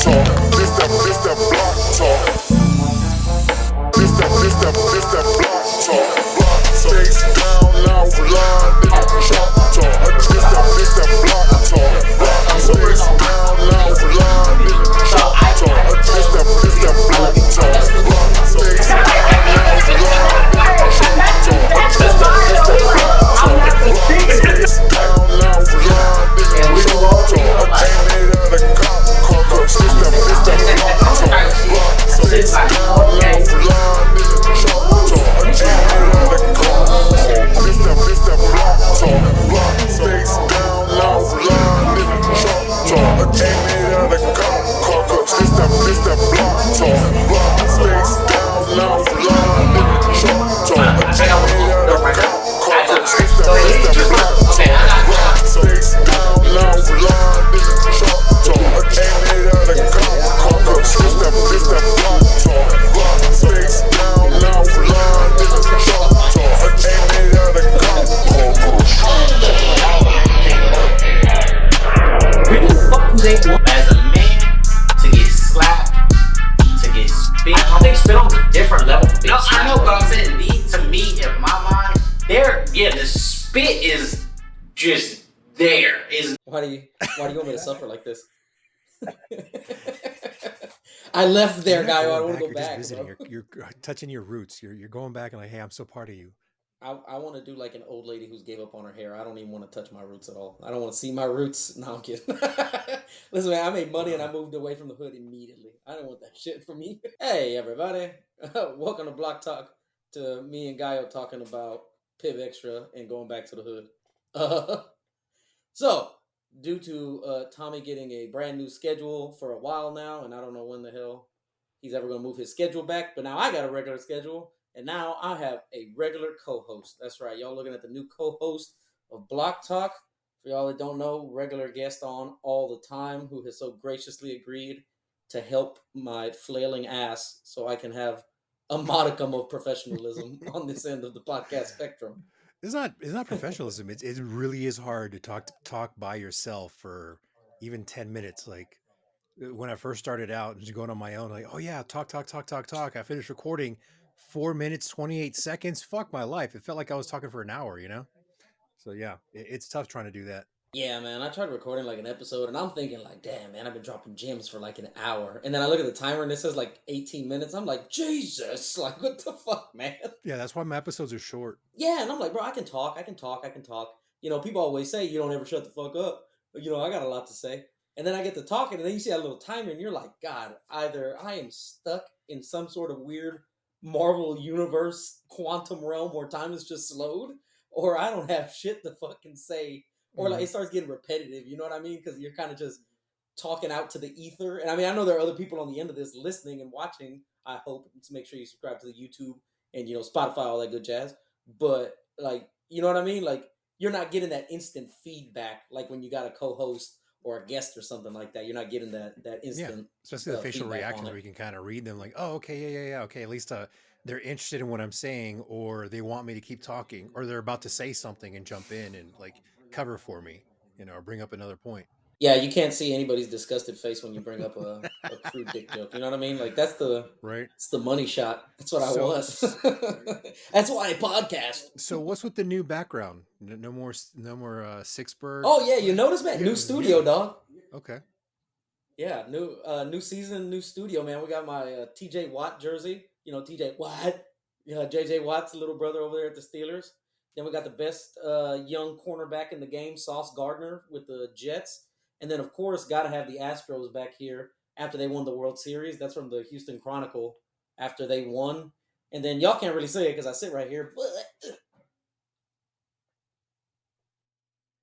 talk. This that block talk. This that block talk. Block face down now line, nigga, chop talk. This that block talk. Block face down now line, nigga, chop talk. This that block talk. Block face down now line, nigga, chop talk. This that block talk. Block face down now line, nigga, chop talk. Ain't made out of cop car, cause this that block talk. Block face down now line, nigga, chop talk. Ain't made out of cop car. This that block talk. Block face down now line, nigga, chop talk. Ain't made out of cop car, cause this that block talk. Block face down now line, nigga, chop talk. Ain't made out of cop car, cause this that block talk. Block face down now line, nigga, chop talk. Ain't made out of cop car, cause this that block talk. Block face down now line, nigga, chop talk. Ain't made out of cop car. Who the fuck do they want as a man to get slapped, to get spit? I think spit on a different level. No, I know, but I'm saying to me, in my mind, the spit is just there. Why do you want me to suffer like this? I left there, You're not guy. I going don't want to go You're just back. visiting. Bro. You're touching your roots. You're going back and like, hey, I'm so part of you. I want to do like an old lady who's gave up on her hair. I don't even want to touch my roots at all. I don't want to see my roots. No, I'm kidding. Listen, man, I made money and I moved away from the hood immediately. I don't want that shit for me. Hey, everybody. Welcome to Block Talk. To me and Gaio talking about Piv Extra and going back to the hood. So, due to Tommy getting a brand new schedule for a while now, and I don't know when the hell he's ever going to move his schedule back, but now I got a regular schedule. And now I have a regular co-host. That's right. Y'all looking at the new co-host of Block Talk. For y'all that don't know, regular guest on all the time who has so graciously agreed to help my flailing ass so I can have a modicum of professionalism on this end of the podcast spectrum. It's not professionalism. It really is hard to talk by yourself for even 10 minutes. Like when I first started out, just going on my own, like, oh yeah, talk. I finished recording 4 minutes, 28 seconds. Fuck my life. It felt like I was talking for an hour, you know? So yeah, it's tough trying to do that. Yeah, man, I tried recording like an episode and I'm thinking like, damn, man, I've been dropping gems for like an hour. And then I look at the timer and it says like 18 minutes. I'm like, Jesus, like what the fuck, man? Yeah, that's why my episodes are short. Yeah, and I'm like, bro, I can talk. You know, people always say you don't ever shut the fuck up. But, you know, I got a lot to say. And then I get to talking and then you see that little timer and you're like, God, either I am stuck in some sort of weird Marvel universe quantum realm where time is just slowed, or I don't have shit to fucking say. Or like it starts getting repetitive, you know what I mean? Because you're kind of just talking out to the ether. And I mean, I know there are other people on the end of this listening and watching. I hope to make sure you subscribe to the YouTube and, you know, Spotify, all that good jazz. But like, you know what I mean? Like you're not getting that instant feedback like when you got a co-host or a guest or something like that. You're not getting that instant. Yeah, especially the facial reactions where you can kind of read them like, oh, okay, yeah, okay. At least they're interested in what I'm saying, or they want me to keep talking, or they're about to say something and jump in and like cover for me, you know, or bring up another point. Yeah, you can't see anybody's disgusted face when you bring up a crude dick joke. You know what I mean? Like that's the right. It's the money shot. That's what I want. That's why I podcast. So what's with the new background? No more Sixburg. Oh yeah, you notice, man? New studio, dog. Okay. Yeah, new season, new studio, man. We got my TJ Watt jersey. You know, TJ Watt. Yeah, JJ Watt's little brother over there at the Steelers. Then we got the best young cornerback in the game, Sauce Gardner with the Jets. And then, of course, got to have the Astros back here after they won the World Series. That's from the Houston Chronicle after they won. And then y'all can't really say it because I sit right here. But,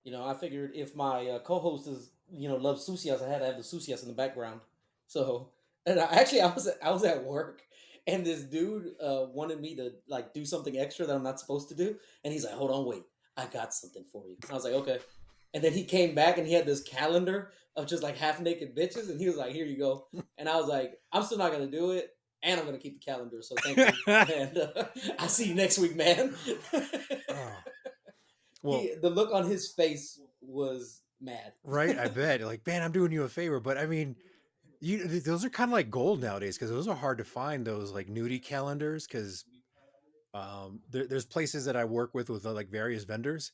you know, I figured if my co-host is, you know, loves sucias, I had to have the sucias in the background. So, and I was at work. And this dude wanted me to like do something extra that I'm not supposed to do. And he's like, hold on, wait, I got something for you. And I was like, okay. And then he came back and he had this calendar of just like half naked bitches. And he was like, here you go. And I was like, I'm still not going to do it. And I'm going to keep the calendar. So thank you. And I'll see you next week, man. Well, the look on his face was mad. Right? I bet. Like, man, I'm doing you a favor. But I mean, Those are kind of like gold nowadays because those are hard to find. Those like nudie calendars because there's places that I work with like various vendors,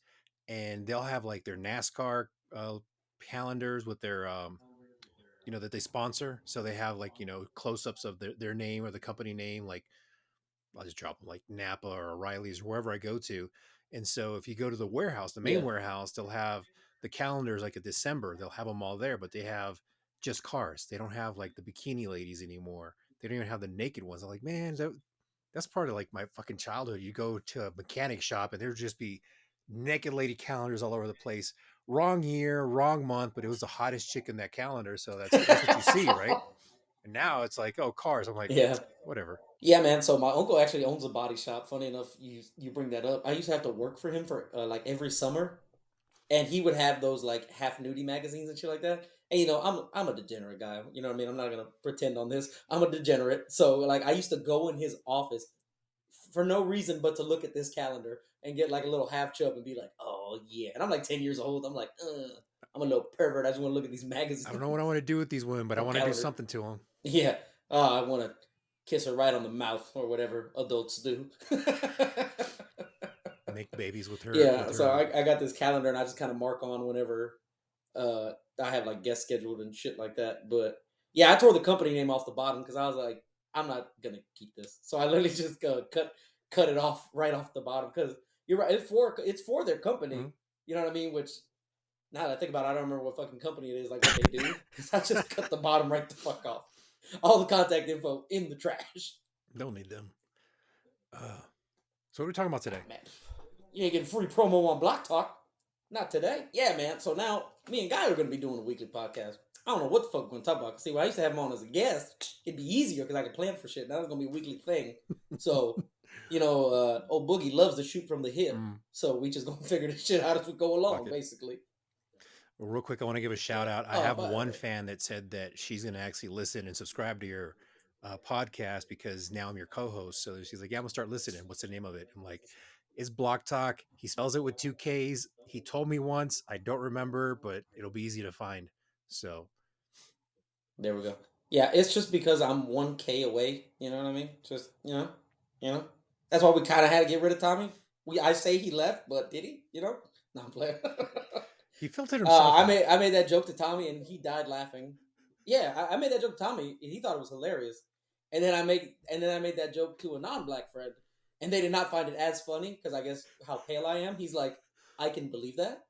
and they'll have like their NASCAR calendars with their that they sponsor. So they have like close ups of their name or the company name. Like I'll just drop them like Napa or O'Reilly's or wherever I go to. And so if you go to the warehouse, the main Yeah. warehouse, they'll have the calendars like a December. They'll have them all there, but they have just cars. They don't have like the bikini ladies anymore. They don't even have the naked ones. I'm like, man, that's part of like my fucking childhood. You go to a mechanic shop and there'd just be naked lady calendars all over the place. Wrong year, wrong month, but it was the hottest chick in that calendar. So that's what you see, right? And now it's like, oh, cars. I'm like, Yeah. whatever. Yeah, man. So my uncle actually owns a body shop. Funny enough, you bring that up. I used to have to work for him for like every summer, and he would have those like half nudie magazines and shit like that. And I'm a degenerate guy. You know what I mean? I'm not gonna pretend on this. I'm a degenerate. So like I used to go in his office for no reason but to look at this calendar and get like a little half chub and be like, oh yeah. And I'm like 10 years old. I'm like, I'm a little pervert. I just want to look at these I don't know what magazines I want to do with these women, but I on want to do calendar. something to them. Yeah. I want to kiss her right on the mouth or whatever adults do. Make babies with her. Yeah. So I got this calendar and I just kind of mark on whenever uh, I have like guests scheduled and shit like that. But yeah, I tore the company name off the bottom because I was like, I'm not gonna keep this. So I literally just cut it off right off the bottom because you're right. It's for their company. Mhm. You know what I mean? Which now that I think about it, I don't remember what fucking company it is, like what they do. Because I just cut the bottom right the fuck off. All the contact info in the trash. Don't need them. So what are we talking about today? Man, you ain't getting free promo on Block Talk. Not today. Yeah, man. So now me and Guy are going to be doing a weekly podcast. I don't know what the fuck we're going to talk about. See, when I used to have him on as a guest, it'd be easier because I could plan for shit. Now it's going to be a weekly thing. So, old Boogie loves to shoot from the hip. Mm. So we just going to figure this shit out as we go along, Fuck it. basically. Well, real quick, I want to give a shout out. I Oh, have by the one way. fan that said that she's going to actually listen and subscribe to your podcast because now I'm your co-host. So she's like, "Yeah, I'm gonna start listening. What's the name of it?" I'm like, "It's Block Talk." He spells it with 2 Ks. He told me once. I don't remember, but it'll be easy to find. So There we go. Yeah, it's just because I'm 1K away. You know what I mean? Just, That's why we kind of had to get rid of Tommy. I say he left, but did he? No, I'm playing. he filtered himself I out. made that joke to Tommy, and he died laughing. Yeah, I made that joke to Tommy, and he thought it was hilarious. And then I made that joke to a non-black friend, and they did not find it as funny because I guess how pale I am. He's like, I can believe that.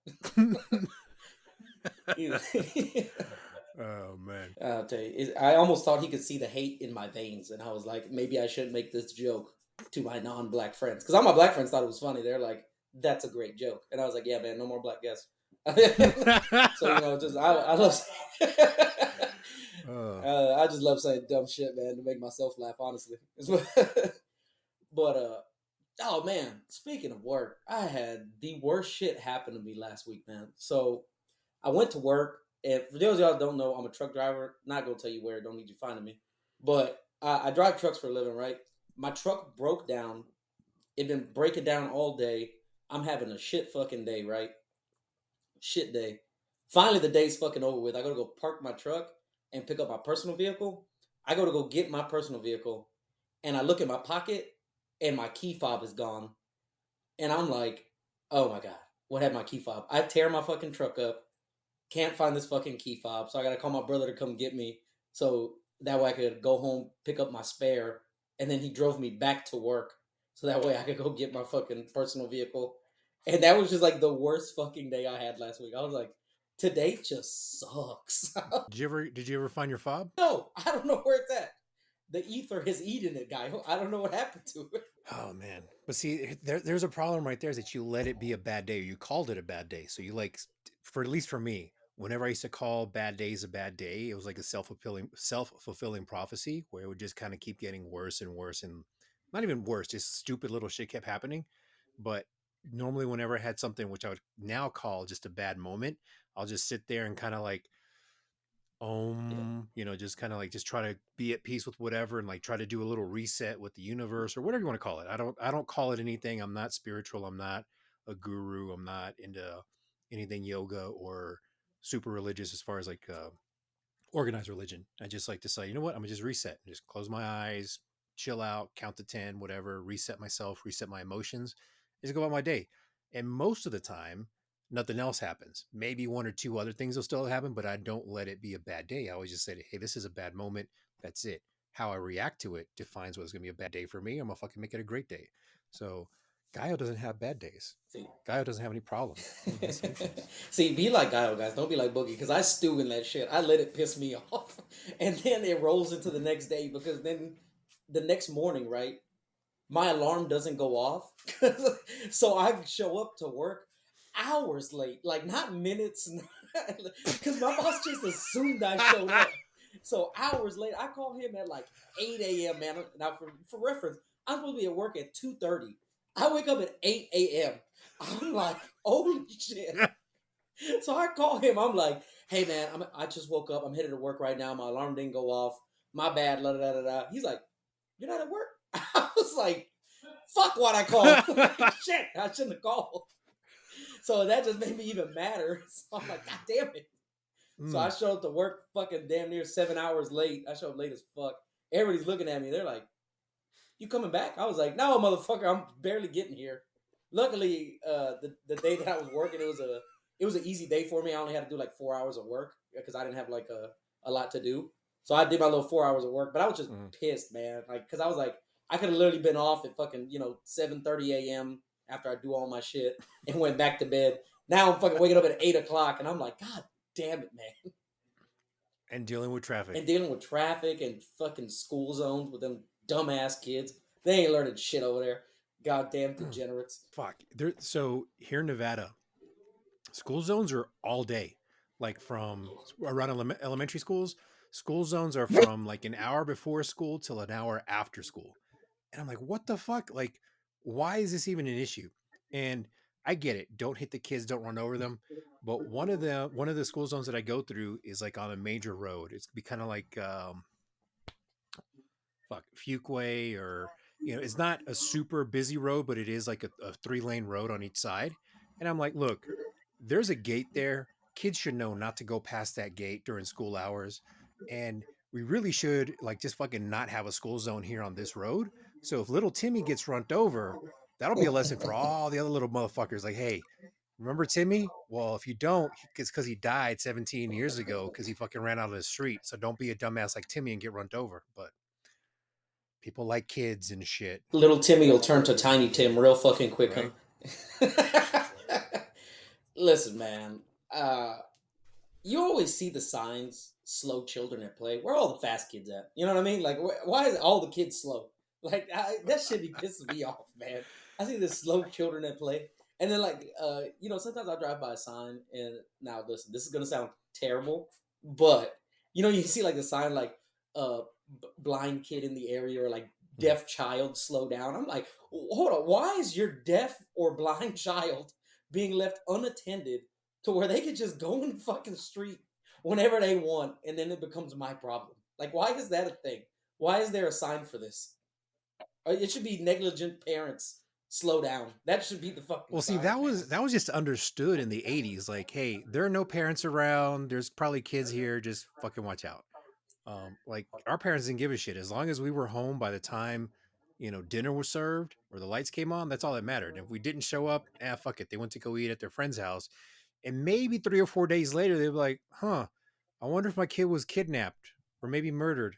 Oh man. I'll tell you, I almost thought he could see the hate in my veins, and I was like, maybe I shouldn't make this joke to my non-black friends because all my black friends thought it was funny. They're like, "That's a great joke," and I was like, "Yeah, man, no more black guests." So just I love. I just love saying dumb shit, man, to make myself laugh. Honestly, but oh man, speaking of work, I had the worst shit happen to me last week, man. So I went to work. And for those of y'all that don't know, I'm a truck driver. Not gonna tell you where. Don't need you finding me. But I drive trucks for a living, right? My truck broke down. It been breaking down all day. I'm having a shit fucking day, right? Shit day. Finally, the day's fucking over with. I gotta go park my truck and pick up my personal vehicle. I go to go get my personal vehicle, and I look in my pocket, and my key fob is gone. And I'm like, oh my god, what happened to my key fob? I tear my fucking truck up. Can't find this fucking key fob, so I gotta call my brother to come get me, so that way I could go home, pick up my spare, and then he drove me back to work, so that way I could go get my fucking personal vehicle. And that was just like the worst fucking day I had last week. I was like, today just sucks. Did you ever find your fob? No, I don't know where it's at. The ether has eaten it, guy. I don't know what happened to it. Oh man. But see, there's a problem right there is that you let it be a bad day or you called it a bad day. So you like for at least for me, whenever I used to call bad days a bad day, it was like a self-fulfilling prophecy where it would just kind of keep getting worse and worse and not even worse, just stupid little shit kept happening. But normally whenever I had something which I would now call just a bad moment, I'll just sit there and kind of like Yeah. just kind of like just try to be at peace with whatever and like try to do a little reset with the universe or whatever you want to call it. I don't call it anything. I'm not spiritual. I'm not a guru. I'm not into anything yoga or super religious as far as like organized religion. I just like to say, you know what? I'm gonna just reset, just close my eyes, chill out, count to 10, whatever, reset myself, reset my emotions, just go about my day. And most of the time, nothing else happens. Maybe one or two other things will still happen, but I don't let it be a bad day. I always just say, hey, this is a bad moment. That's it. How I react to it defines what's gonna be a bad day for me. I'm gonna fucking make it a great day. So Gaio doesn't have bad days. See, Gaio doesn't have any problems. He has solutions. see, be like Guile, guys. Don't be like Boogie, because I stew in that shit. I let it piss me off, and then it rolls into the next day because then the next morning, right? My alarm doesn't go off, so I show up to work hours late, like not minutes, because my boss just assumed I showed up. So hours later, I call him at like 8 a.m. Man, now for reference, I'm supposed to be at work at 2:30. I wake up at 8 a.m. I'm like, holy shit. So I call him. I'm like, hey man, I just woke up. I'm headed to work right now. My alarm didn't go off. My bad. La da da da. He's like, you're not at work. I was like, fuck what I called. Shit, I shouldn't have called. So that just made me even madder. So I'm like, God damn it. So I showed up to work fucking damn near 7 hours late. I showed up late as fuck. Everybody's looking at me. They're like, you coming back? I was like, no, motherfucker, I'm barely getting here. Luckily, the day that I was working, it was an easy day for me. I only had to do like 4 hours of work because I didn't have like a lot to do. So I did my little 4 hours of work, but I was just pissed, man. Like, because I was like, I could have literally been off at fucking 7:30 a.m. after I do all my shit and went back to bed. Now I'm fucking waking up at 8 o'clock, and I'm like, God damn it, man. And dealing with traffic. And dealing with traffic and fucking school zones with them dumbass kids. They ain't learning shit over there. Goddamn degenerates. Fuck. So here in Nevada, school zones are all day. Like from around elementary schools, school zones are from like an hour before school till an hour after school. And I'm like, what the fuck? Like, why is this even an issue? And I get it. Don't hit the kids, don't run over them. But one of the school zones that I go through is like on a major road. It's be kind of like Fuquay, or it's not a super busy road, but it is like a 3-lane road on each side. And I'm like, look, there's a gate there. Kids should know not to go past that gate during school hours. And we really should like just fucking not have a school zone here on this road. So if little Timmy gets run over, that'll be a lesson for all the other little motherfuckers. Like, hey, remember Timmy? Well, if you don't, it's because he died 17 years ago because he fucking ran out of the street. So don't be a dumbass like Timmy and get run over. But people like kids and shit. Little Timmy will turn to Tiny Tim real fucking quick, Right? huh? Listen, man. You always see the signs, slow children at play. Where are all the fast kids at? You know what I mean? Like, why is all the kids slow? Like, that shit be pissing me off, man. I see the slow children at play. And then, like, sometimes I drive by a sign, and now, listen, this is going to sound terrible, but, you see, like, the sign, like, blind kid in the area, or, like, deaf child, slow down. I'm like, hold on, why is your deaf or blind child being left unattended to where they could just go in the fucking street whenever they want, and then it becomes my problem? Like, why is that a thing? Why is there a sign for this? It should be negligent parents. Slow down. That should be the fucking. Well, see, sign, that was just understood in the 80s. Like, hey, there are no parents around. There's probably kids here. Just fucking watch out. Like our parents didn't give a shit as long as we were home by the time dinner was served or the lights came on. That's all that mattered. And if we didn't show up, fuck it. They went to go eat at their friend's house, and maybe 3 or 4 days later they'd be like, "Huh, I wonder if my kid was kidnapped or maybe murdered."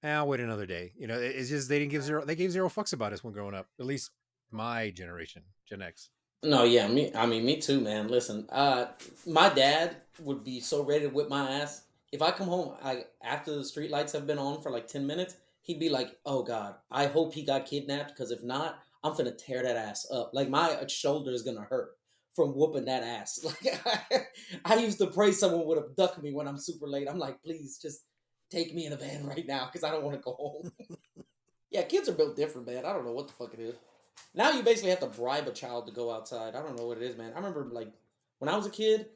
I'll wait another day. It's just they gave zero fucks about us when growing up. At least my generation, Gen X. No, yeah, me too, man. Listen, my dad would be so ready to whip my ass if I come home. After the street lights have been on for like 10 minutes, he'd be like, "Oh God, I hope he got kidnapped, because if not, I'm gonna tear that ass up. Like my shoulder is gonna hurt from whooping that ass." Like I used to pray someone would abduct me when I'm super late. I'm like, please, just take me in a van right now, because I don't want to go home. Yeah, kids are built different, man. I don't know what the fuck it is. Now you basically have to bribe a child to go outside. I don't know what it is, man. I remember, like, when I was a kid,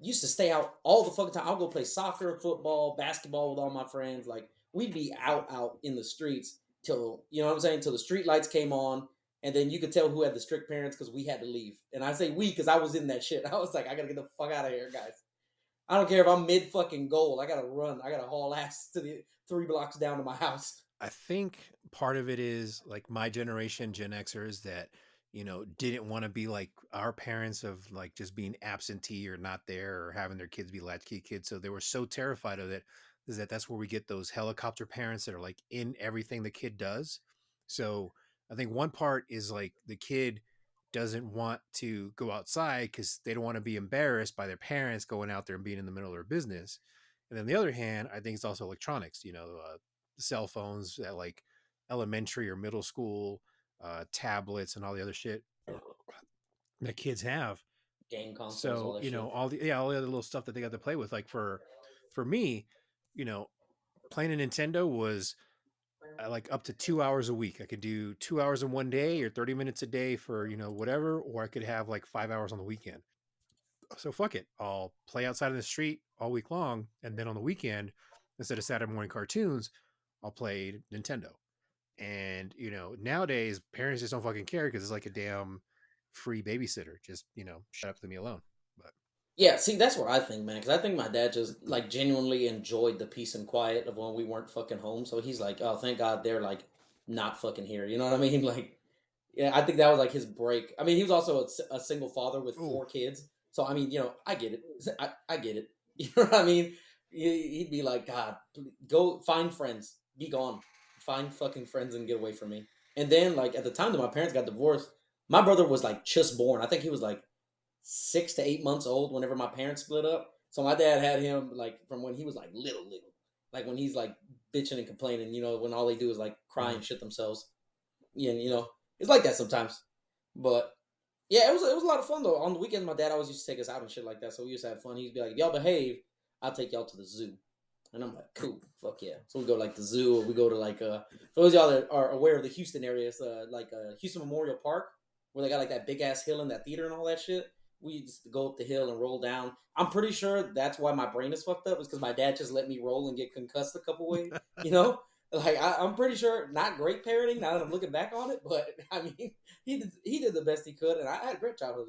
used to stay out all the fucking time. I'll go play soccer, football, basketball with all my friends. Like, we'd be out in the streets till, you know what I'm saying, till the street lights came on, and then you could tell who had the strict parents because we had to leave. And I say we because I was in that shit. I was like, I gotta get the fuck out of here, guys. I don't care if I'm mid fucking goal. I gotta run. I gotta haul ass to the 3 blocks down to my house. I think part of it is like my generation, Gen Xers, that didn't want to be like our parents of like just being absentee or not there or having their kids be latchkey kids. So they were so terrified of it is that that's where we get those helicopter parents that are like in everything the kid does. So I think one part is like the kid doesn't want to go outside because they don't want to be embarrassed by their parents going out there and being in the middle of their business. And then the other hand, I think it's also electronics. Cell phones at like elementary or middle school, tablets, and all the other shit that kids have. Game consoles, all So that shit. all the other little stuff that they got to play with. Like for me, you know, playing a Nintendo was like up to 2 hours a week. I could do 2 hours in one day or 30 minutes a day for whatever, or I could have like 5 hours on the weekend. So fuck it, I'll play outside in the street all week long, and then on the weekend, instead of Saturday morning cartoons, I'll play Nintendo. And nowadays parents just don't fucking care because it's like a damn free babysitter. Just shut up, leave me alone. But Yeah, see, that's what I think, man. Because I think my dad just like genuinely enjoyed the peace and quiet of when we weren't fucking home. So he's like, "Oh, thank God they're like not fucking here." You know what I mean? Like, yeah, I think that was like his break. I mean, he was also a single father with oh 4 kids. So I mean, I get it. I get it. You know what I mean? He'd be like, "God, go find friends, be gone, find fucking friends, and get away from me." And then, like at the time that my parents got divorced, my brother was like just born. I think he was like 6 to 8 months old whenever my parents split up. So my dad had him like from when he was like little, like when he's like bitching and complaining. When all they do is like cry mhm. and shit themselves. Yeah, and, it's like that sometimes. But yeah, it was a lot of fun though. On the weekends, my dad always used to take us out and shit like that. So we used to have fun. He'd be like, "If y'all behave, I'll take y'all to the zoo." And I'm like, "Cool, fuck yeah." So we go like the zoo, or we go to like for those of y'all that are aware of the Houston area, it's like Houston Memorial Park, where they got like that big ass hill in that theater and all that shit. We just go up the hill and roll down. I'm pretty sure that's why my brain is fucked up. Is because my dad just let me roll and get concussed a couple ways. You know, like I'm pretty sure not great parenting now that I'm looking back on it, but I mean he did the best he could, and I had a great childhood.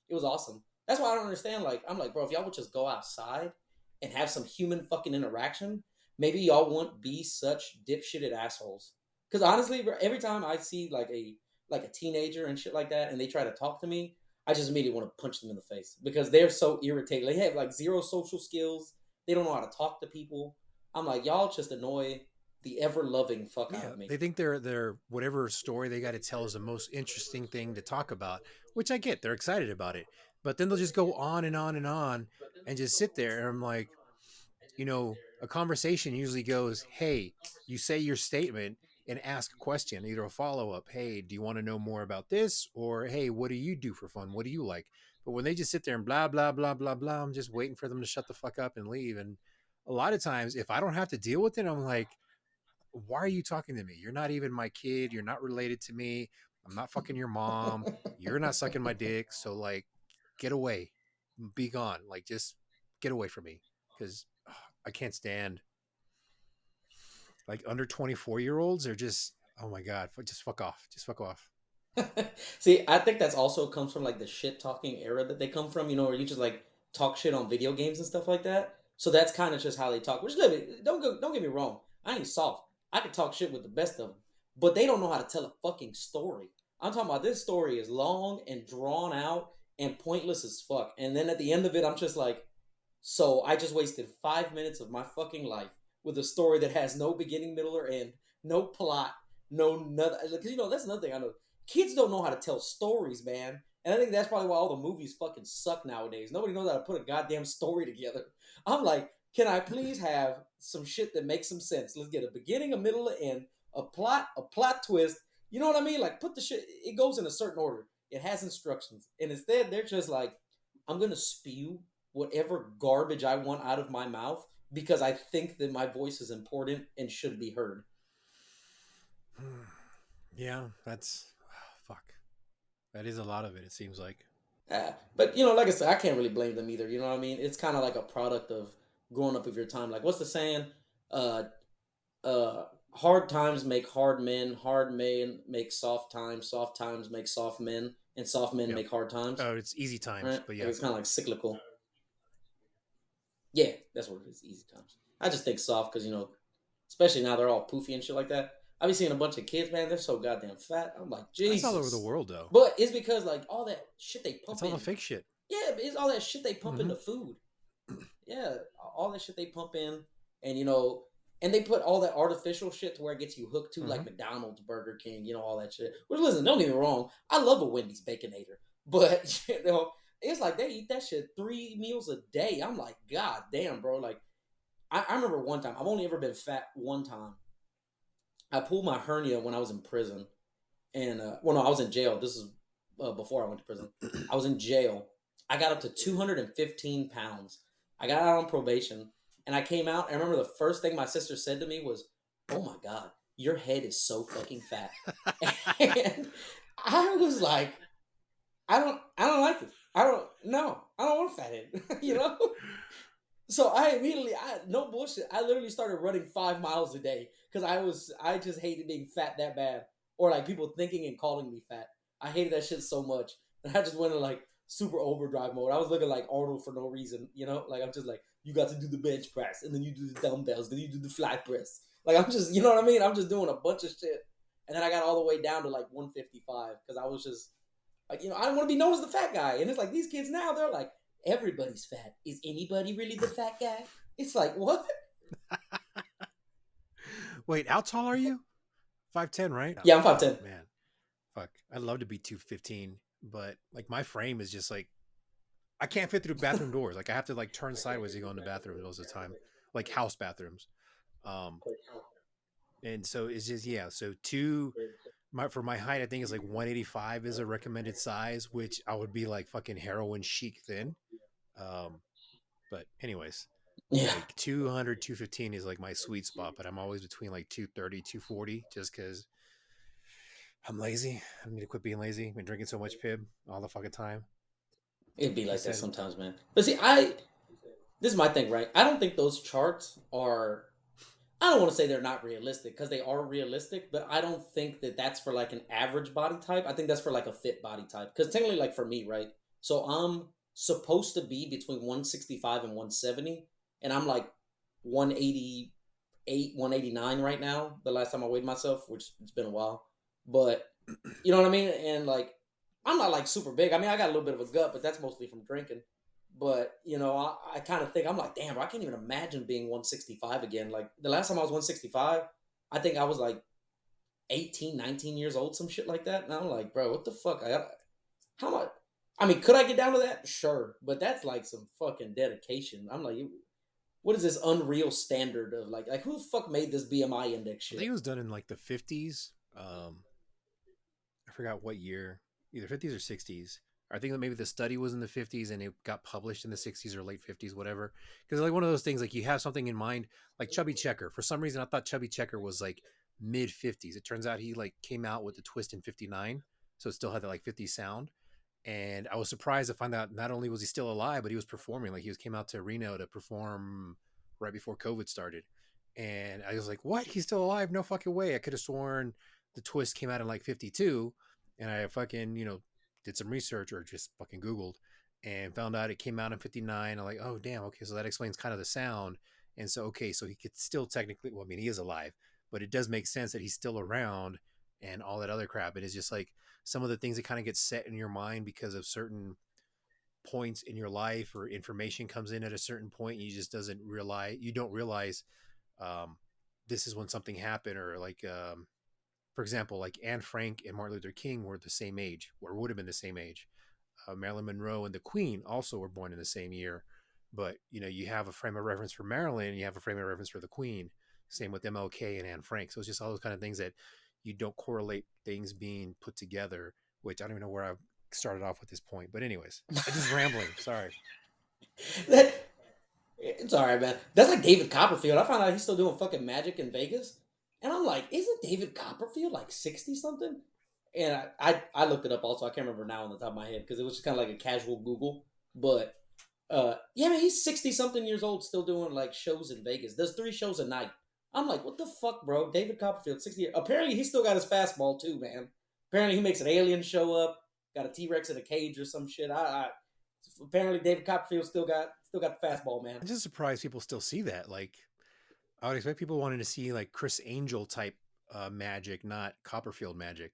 It was awesome. That's why I don't understand. Like I'm like, bro, if y'all would just go outside and have some human fucking interaction, maybe y'all won't be such dipshitted assholes. Because honestly, bro, every time I see like a teenager and shit like that, and they try to talk to me, I just immediately want to punch them in the face because they're so irritated. They have like zero social skills. They don't know how to talk to people. I'm like, y'all just annoy the ever loving fuck out Yeah, of me. they think their whatever story they got to tell is the most interesting thing to talk about, which I get. They're excited about it, but then they'll just go on and on and on and just sit there. And I'm like, a conversation usually goes, "Hey, you say your statement and ask a question, either a follow up. Hey, do you want to know more about this? Or hey, what do you do for fun? What do you like?" But when they just sit there and blah blah blah blah blah, I'm just waiting for them to shut the fuck up and leave. And a lot of times, if I don't have to deal with it, I'm like, why are you talking to me? You're not even my kid. You're not related to me. I'm not fucking your mom. You're not sucking my dick. So like, get away, be gone. Like, just get away from me because I can't stand like under 24-year-olds are just, oh my god, just fuck off, just fuck off. See, I think that's also comes from like the shit talking era that they come from, where you just like talk shit on video games and stuff like that. So that's kind of just how they talk. Which is good. Don't get me wrong. I ain't soft. I can talk shit with the best of them, but they don't know how to tell a fucking story. I'm talking about this story is long and drawn out and pointless as fuck. And then at the end of it, I'm just like, so I just wasted 5 minutes of my fucking life with a story that has no beginning, middle, or end, no plot, no nothing. Because that's another thing I know. Kids don't know how to tell stories, man. And I think that's probably why all the movies fucking suck nowadays. Nobody knows how to put a goddamn story together. I'm like, can I please have some shit that makes some sense? Let's get a beginning, a middle, an end, a plot twist. You know what I mean? Like, put the shit. It goes in a certain order. It has instructions, and instead they're just like, I'm gonna spew whatever garbage I want out of my mouth because I think that my voice is important and should be heard. Yeah, that's fuck. That is a lot of it. It seems like. But like I said, I can't really blame them either. You know what I mean? It's kind of like a product of growing up with your time. Like what's the saying? Uh, hard times make hard men make soft times make soft men, and soft men Yep. make hard times. Oh, it's easy times, Right? but Like it's yes. kind of like cyclical. That's what it is. Easy times. I just think soft because especially now they're all poofy and shit like that. I be seeing a bunch of kids, man. They're so goddamn fat. I'm like, Jesus. That's all over the world, though. But it's because like all that shit they pump It's all in. the fake shit. Yeah, it's all that shit they pump into food. Yeah, all that shit they pump in, and and they put all that artificial shit to where it gets you hooked to, like McDonald's, Burger King, all that shit. Which, listen, don't get me wrong, I love a Wendy's Baconator, but it's like they eat that shit 3 meals a day. I'm like, God damn, bro. Like, I remember one time, I've only ever been fat one time. I pulled my hernia when I was in prison, and I was in jail. This is before I went to prison. I was in jail. I got up to 215 pounds. I got out on probation, and I came out. I remember the first thing my sister said to me was, "Oh my God, your head is so fucking fat." And I was like, I don't like this. I don't want a fat head, So I immediately, no bullshit, I literally started running 5 miles a day because I just hated being fat that bad, or like people thinking and calling me fat. I hated that shit so much, and I just went in like super overdrive mode. I was looking like Arnold for no reason, like I'm just like, you got to do the bench press, and then you do the dumbbells, then you do the fly press. Like I'm just, you know what I mean? I'm just doing a bunch of shit, and then I got all the way down to like 155 because I was just like, I didn't want to be known as the fat guy, and it's like these kids now, they're like, everybody's fat. Is anybody really the fat guy? It's like, what? Wait, how tall are you? 5'10", right? Yeah, I'm 5'10". Man, fuck. I'd love to be 215, but like my frame is just like, I can't fit through bathroom doors. Like I have to like turn sideways to go in the bathroom most of the time, like house bathrooms. And so it's just, so for my height, I think it's like 185 is a recommended size, which I would be like fucking heroin chic thin. But anyways, yeah, like 200, 215 is like my sweet spot, but I'm always between like 230, 240 just because I'm lazy. I need to quit being lazy. I've been drinking so much Pib all the fucking time. It'd be like that sometimes, man. But see, this is my thing, right? I don't think those charts are, I don't want to say they're not realistic because they are realistic, but I don't think that that's for like an average body type. I think that's for like a fit body type. Because technically, like for me, right? So I'm supposed to be between 165 and 170, and I'm like 188, 189 right now. The last time I weighed myself, which it's been a while, but you know what I mean? And like, I'm not like super big. I mean, I got a little bit of a gut, but that's mostly from drinking. But, I kind of think, I'm like, damn, bro, I can't even imagine being 165 again. Like, the last time I was 165, I think I was like 18, 19 years old, some shit like that. And I'm like, bro, what the fuck? How much? I mean, could I get down to that? Sure. But that's like some fucking dedication. I'm like, what is this unreal standard of like who the fuck made this BMI index shit? I think it was done in like the 50s. I forgot what year, either 50s or 60s. I think that maybe the study was in the 50s and it got published in the 60s or late 50s, whatever. Because like one of those things, like you have something in mind, like Chubby Checker. For some reason, I thought Chubby Checker was like mid 50s. It turns out he like came out with the twist in 59. So it still had that like 50s sound. And I was surprised to find out not only was he still alive, but he was performing. Like he came out to Reno to perform right before COVID started. And I was like, what? He's still alive? No fucking way. I could have sworn the twist came out in like 52. And I fucking, did some research or just fucking Googled and found out it came out in 59. I'm like, oh, damn. Okay. So that explains kind of the sound. And so, okay. So he could still technically, well, I mean, he is alive, but it does make sense that he's still around and all that other crap. It is just like some of the things that kind of get set in your mind because of certain points in your life or information comes in at a certain point. And you just you don't realize this is when something happened or like, for example, like Anne Frank and Martin Luther King were the same age, or would have been the same age. Marilyn Monroe and the Queen also were born in the same year. But, you have a frame of reference for Marilyn, and you have a frame of reference for the Queen. Same with MLK and Anne Frank. So it's just all those kind of things that you don't correlate things being put together, which I don't even know where I started off with this point. But anyways, I'm just rambling. Sorry. It's all right, man. That's like David Copperfield. I found out he's still doing fucking magic in Vegas. And I'm like, isn't David Copperfield like 60 something? And I looked it up also. I can't remember now on the top of my head because it was just kind of like a casual Google. But yeah, man, he's 60 something years old still doing like shows in Vegas. Does 3 shows a night. I'm like, what the fuck, bro? David Copperfield, 60 years. Apparently he still got his fastball too, man. Apparently he makes an alien show up, got a T-Rex in a cage or some shit. Apparently David Copperfield still got Still got the fastball, man. I'm just surprised people still see that. Like, I would expect people wanting to see like Chris Angel type magic, not Copperfield magic.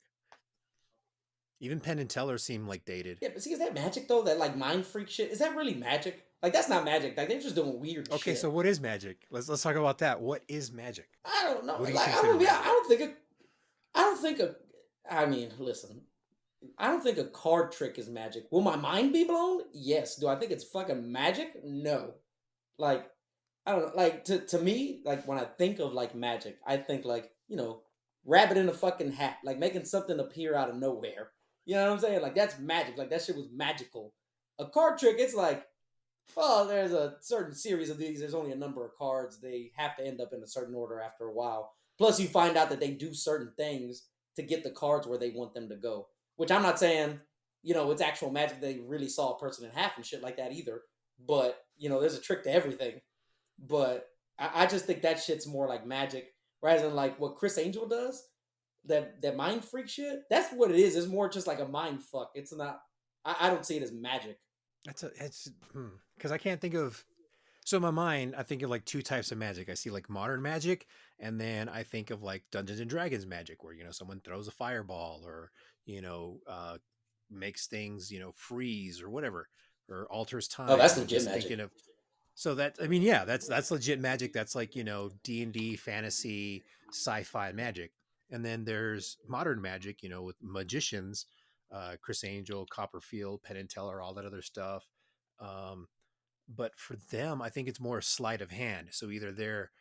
Even Penn and Teller seem like dated. Yeah, but see, is that magic though? That like mind freak shit? Is that really magic? Like that's not magic. Like they're just doing weird Okay, so shit. what is magic? Let's talk about that. What is magic? I don't know. What do you Like I consider don't. Yeah, magic? I don't think a. I mean, listen. I don't think a card trick is magic. Will my mind be blown? Yes. Do I think it's fucking magic? No. Like I don't know. Like to me, like when I think of like magic, I think like rabbit in a fucking hat, like making something appear out of nowhere. You know what I'm saying? Like that's magic. Like that shit was magical. A card trick, it's like, well, there's a certain series of these. There's only a number of cards. They have to end up in a certain order after a while. Plus, you find out that they do certain things to get the cards where they want them to go. Which I'm not saying, it's actual magic. They really saw a person in half and shit like that either. But there's a trick to everything. But I just think that shit's more like magic rather than like what Chris Angel does. That mind freak shit. That's what it is. It's more just like a mind fuck. It's not. I don't see it as magic. It's because I can't think of. So in my mind, I think of like two types of magic. I see like modern magic, and then I think of like Dungeons and Dragons magic, where someone throws a fireball or you know uh, makes things freeze or whatever, or alters Oh, time. that's I'm legit just magic. thinking of. So that I mean, yeah, that's legit magic. That's like D&D fantasy sci-fi magic, and then there's modern magic. With magicians, Chris Angel, Copperfield, Penn and Teller, all that other stuff. Um, but for them, I think it's more sleight of hand. So either they're,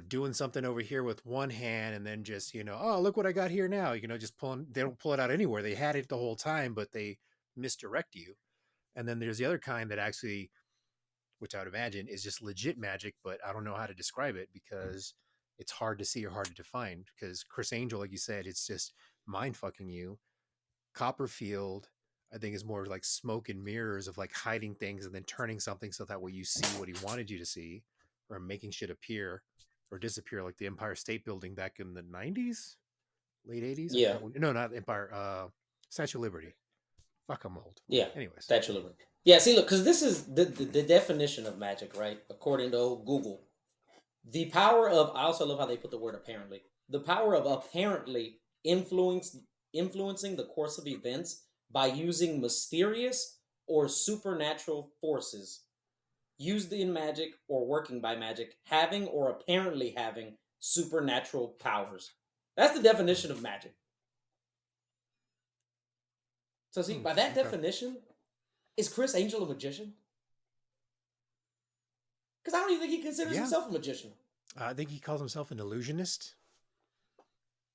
doing something over here with one hand and then just, oh, look what I got here now, just pulling, they don't pull it out anywhere. They had it the whole time, but they misdirect you. And then there's the other kind that actually, which I would imagine is just legit magic, but I don't know how to describe it because it's hard to see or hard to define. Because Chris Angel, like you said, it's just mind fucking you. Copperfield, I think, is more like smoke and mirrors of like hiding things and then turning something so that way you see what he wanted you to see, or making shit appear or disappear, like the Empire State Building back in the 90s, late 80s. I Yeah, forgot when. No, not Empire. Statue of Liberty. Fuck, I'm old. yeah. Anyways, Statue of Liberty. Yeah, see, look, because this is the definition of magic, right? According to Google, the power of. I also love how they put the word apparently. The power of apparently influencing the course of events by using mysterious or supernatural forces used in magic or working by magic, having or apparently having supernatural powers. That's the definition of magic. So, see, by that okay. definition, is Chris Angel a magician? Because I don't even think he considers Yeah, himself a magician. I think he calls himself an illusionist.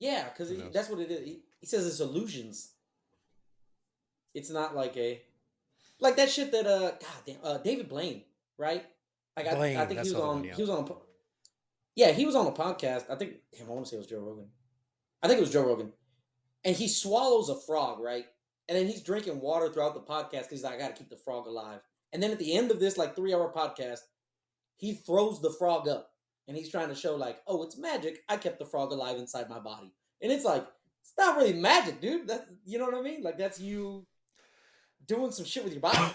Yeah, because Who knows? that's what it is. He says it's illusions. It's not like that shit that David Blaine, right? Like I Blaine, think he that's was the other one. on Yeah. he was on yeah, he was on a podcast. I think I want to say it was Joe Rogan. I think it was Joe Rogan. And he swallows a frog, right? And then he's drinking water throughout the podcast because he's like, I gotta keep the frog alive. And then at the end of this like 3 hour podcast, he throws the frog up and he's trying to show like, oh, it's magic. I kept the frog alive inside my body. And it's like, it's not really magic, dude. That's you know what I mean? Like that's you doing some shit with your body.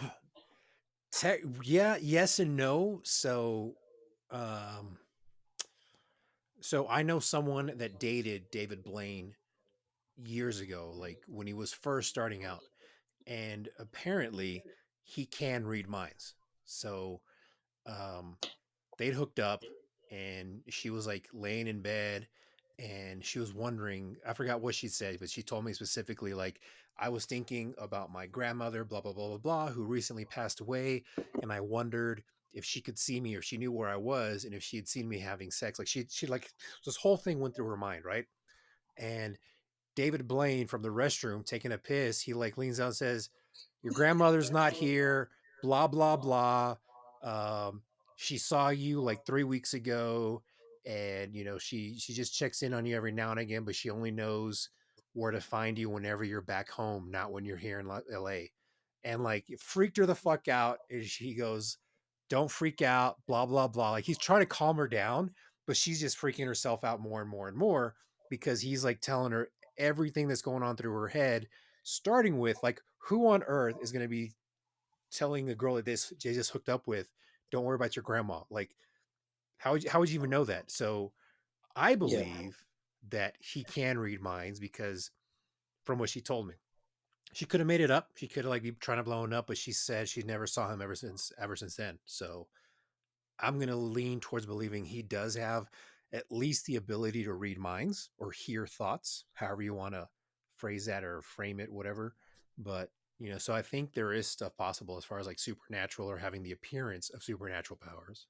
Yeah, yes and no. Um, so I know someone that dated David Blaine years ago, like when he was first starting out, and apparently he can read minds. So um, they'd hooked up, and she was like laying in bed, and she was wondering. I forgot what she said, but she told me specifically like I was thinking about my grandmother, blah blah blah blah blah, who recently passed away, and I wondered if she could see me or she knew where I was and if she had seen me having sex. Like she like this whole thing went through her mind, right? And David Blaine from the restroom taking a piss, he like leans out and says, "Your grandmother's not here, blah blah blah. Um, she saw you like 3 weeks ago, and she just checks in on you every now and again, but she only knows where to find you whenever you're back home, not when you're here in L.A." And like it freaked her the fuck out, and she goes, "Don't freak out, blah blah blah." Like he's trying to calm her down, but she's just freaking herself out more and more and more because he's like telling her everything that's going on through her head, starting with like who on earth is going to be telling a girl that they just hooked up with Don't worry about your grandma. Like, how would you even know that? So I Yeah. believe that he can read minds because from what she told me, she could have made it up. She could have like be trying to blow him up, but she said she never saw him ever since then. So I'm gonna lean towards believing he does have at least the ability to read minds or hear thoughts, however you want to phrase that or frame it, whatever. But so I think there is stuff possible as far as like supernatural or having the appearance of supernatural powers.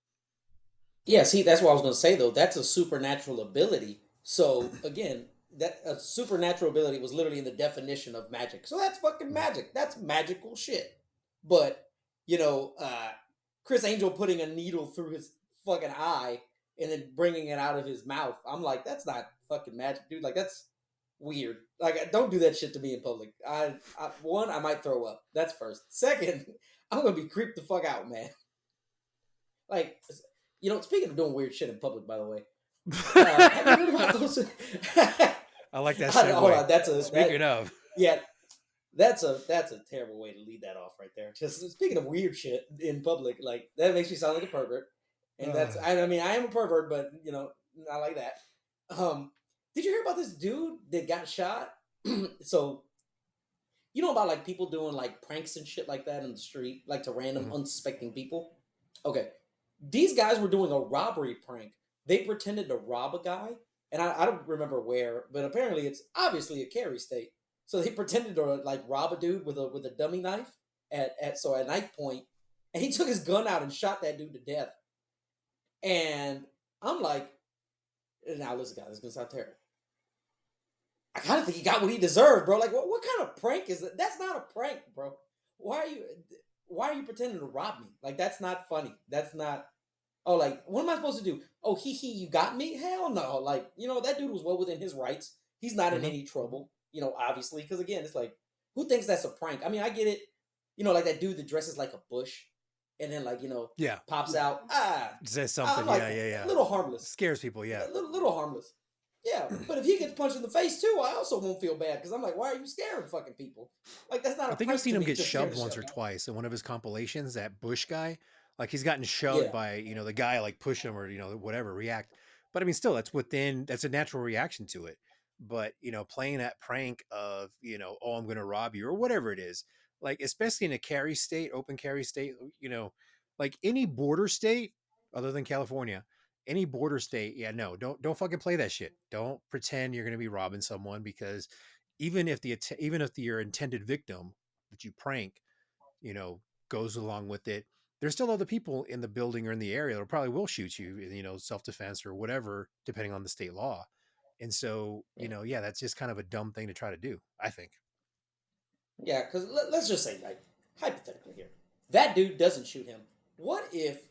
Yeah, see, that's what I was going to say though. That's a supernatural ability. So again, that a supernatural ability was literally in the definition of magic. So that's fucking Mhm. magic. That's magical shit. But you know, Chris Angel putting a needle through his fucking eye and then bringing it out of his mouth. I'm like, that's not fucking magic, dude. Like that's weird. Like, don't do that shit to me in public. One, I might throw up. That's first. Second, I'm gonna be creeped the fuck out, man. Like, speaking of doing weird shit in public, by the way, have you heard about those? I like that Hold segue. on, that's Speaking of, yeah, that's a terrible way to lead that off right there. Just speaking of weird shit in public, like that makes me sound like a pervert, and that's uh, I mean I am a pervert, but not like that. Um, did you hear about this dude that got shot? So you know about like people doing like pranks and shit like that in the street, like to random mhm. unsuspecting people. Okay, these guys were doing a robbery prank. They pretended to rob a guy, and I don't remember where, but apparently it's obviously a Cary state. So they pretended to like rob a dude with a dummy knife at knife point, and he took his gun out and shot that dude to death. And I'm like, now listen, guys, this is gonna sound terrible. I kind of think he got what he deserved, bro. Like, what kind of prank is that? That's not a prank, bro. Why are you why are you pretending to rob me? Like, that's not funny. That's not. Oh, like, what am I supposed to do? Oh, you got me? Hell no. Like, that dude was well within his rights. He's not in Mhm. any trouble, obviously. Because, again, it's like, who thinks that's a prank? I mean, I get it. Like that dude that dresses like a bush and then, like, Yeah, pops out. says I'm something. like, Yeah, yeah, a yeah. little harmless. Scares people. Yeah. A little harmless. Yeah, but if he gets punched in the face too, I also won't feel bad because I'm like, why are you scaring fucking people? Like, that's not I a think I've prank seen to him me get to scare shoved the once shit or out of twice in one of his compilations. That Bush guy, like he's gotten shoved me. by the guy like push him or whatever react. But I mean, still, that's a natural reaction to it. But playing that prank of oh, I'm going to rob you or whatever it is, like especially in a carry state, open carry state, like any border state other than California, any border state, yeah, no, don't fucking play that shit. Don't pretend you're going to be robbing someone because even if your intended victim that you prank, you know, goes along with it, there's still other people in the building or in the area that probably will shoot you, self defense or whatever, depending on the state law. And so, Yeah, yeah, that's just kind of a dumb thing to try to do, I think. yeah. Because let's just say, like, hypothetically here, that dude doesn't shoot him. What if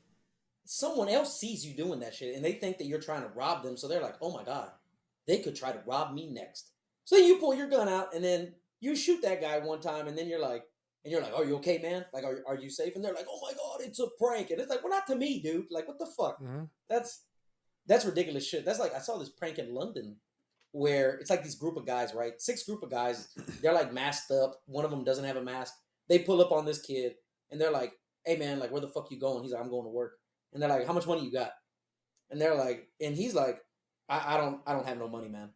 someone else sees you doing that shit and they think that you're trying to rob them? So they're like, oh my god, they could try to rob me next. So you pull your gun out and then you shoot that guy one time, and then you're like, are you okay, man? Like, are you safe? And they're like, oh my god, it's a prank. And it's like, well, not to me, dude. Like, what the fuck? Hmm. That's that's ridiculous shit. That's like I saw this prank in London where it's like these group of guys, right? Six group of guys. They're like masked up. One of them doesn't have a mask. They pull up on this kid and they're like, "Hey man, like where the fuck you going?" He's like, "I'm going to work." And they're like, "How much money you got?" And they're like, and he's like, I don't have no money, man."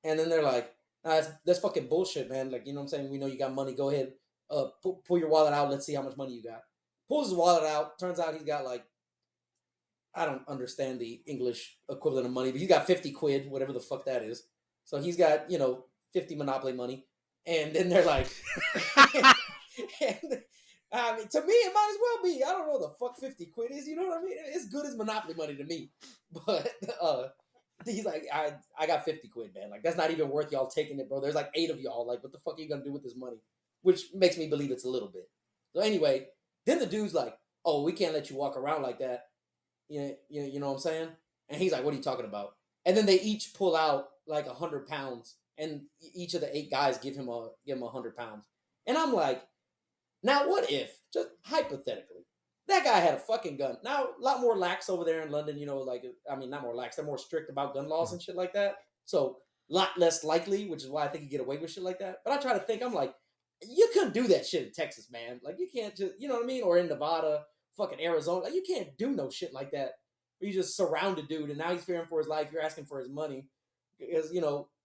And then they're like, that's fucking bullshit, man. Like, you know what I'm saying? We know you got money. Go ahead, pull your wallet out. Let's see how much money you got. Pulls his wallet out. Turns out he's got like, I don't understand the English equivalent of money, but he's got 50 quid, whatever the fuck that is. So he's got, 50 Monopoly money. And then they're like, and, I mean, to me, it might as well be. I don't know the fuck 50 quid is. You know what I mean? It's good as Monopoly money to me. But he's like, I got 50 quid, man. Like, that's not even worth y'all taking it, bro. There's like 8 of y'all. Like, what the fuck are you going to do with this money? Which makes me believe it's a little bit. So anyway, then the dude's like, oh, we can't let you walk around like that. You know what I'm saying? And he's like, what are you talking about? And then they each pull out like 100 pounds, and each of the 8 guys give him 100 pounds. And I'm like, now what if, just hypothetically, that guy had a fucking gun? Now a lot more lax over there in London, like, I mean, not more lax, they're more strict about gun laws and shit like that. So a lot less likely, which is why I think you get away with shit like that. But I try to think, I'm like, you couldn't do that shit in Texas, man. Like, you can't just, you know what I mean? Or in Nevada, fucking Arizona. Like, you can't do no shit like that. You just surround a dude, and now he's fearing for his life. You're asking for his money because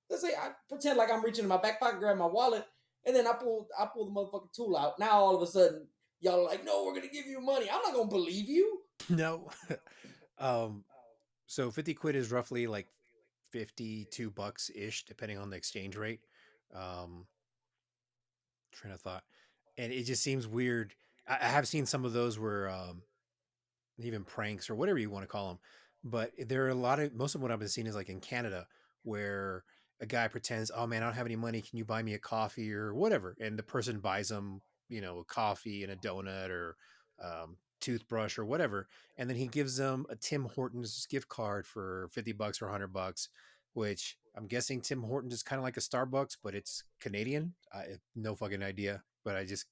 let's say I pretend like I'm reaching in my back pocket, grab my wallet, and then I pull the motherfucking tool out. Now all of a sudden, y'all are like, no, we're gonna give you money. I'm not gonna believe you. No. um, so 50 quid is roughly like $52 ish, depending on the exchange rate. Um, train of thought, and it just seems weird. I have seen some of those where even pranks or whatever you want to call them. But there are a lot of most of what I've been seeing is like in Canada where a guy pretends, oh man, I don't have any money. Can you buy me a coffee or whatever? And the person buys them, a coffee and a donut or toothbrush or whatever. And then he gives them a Tim Hortons gift card for $50 or $100, which I'm guessing Tim Hortons is kind of like a Starbucks, but it's Canadian. I have no fucking idea, but I just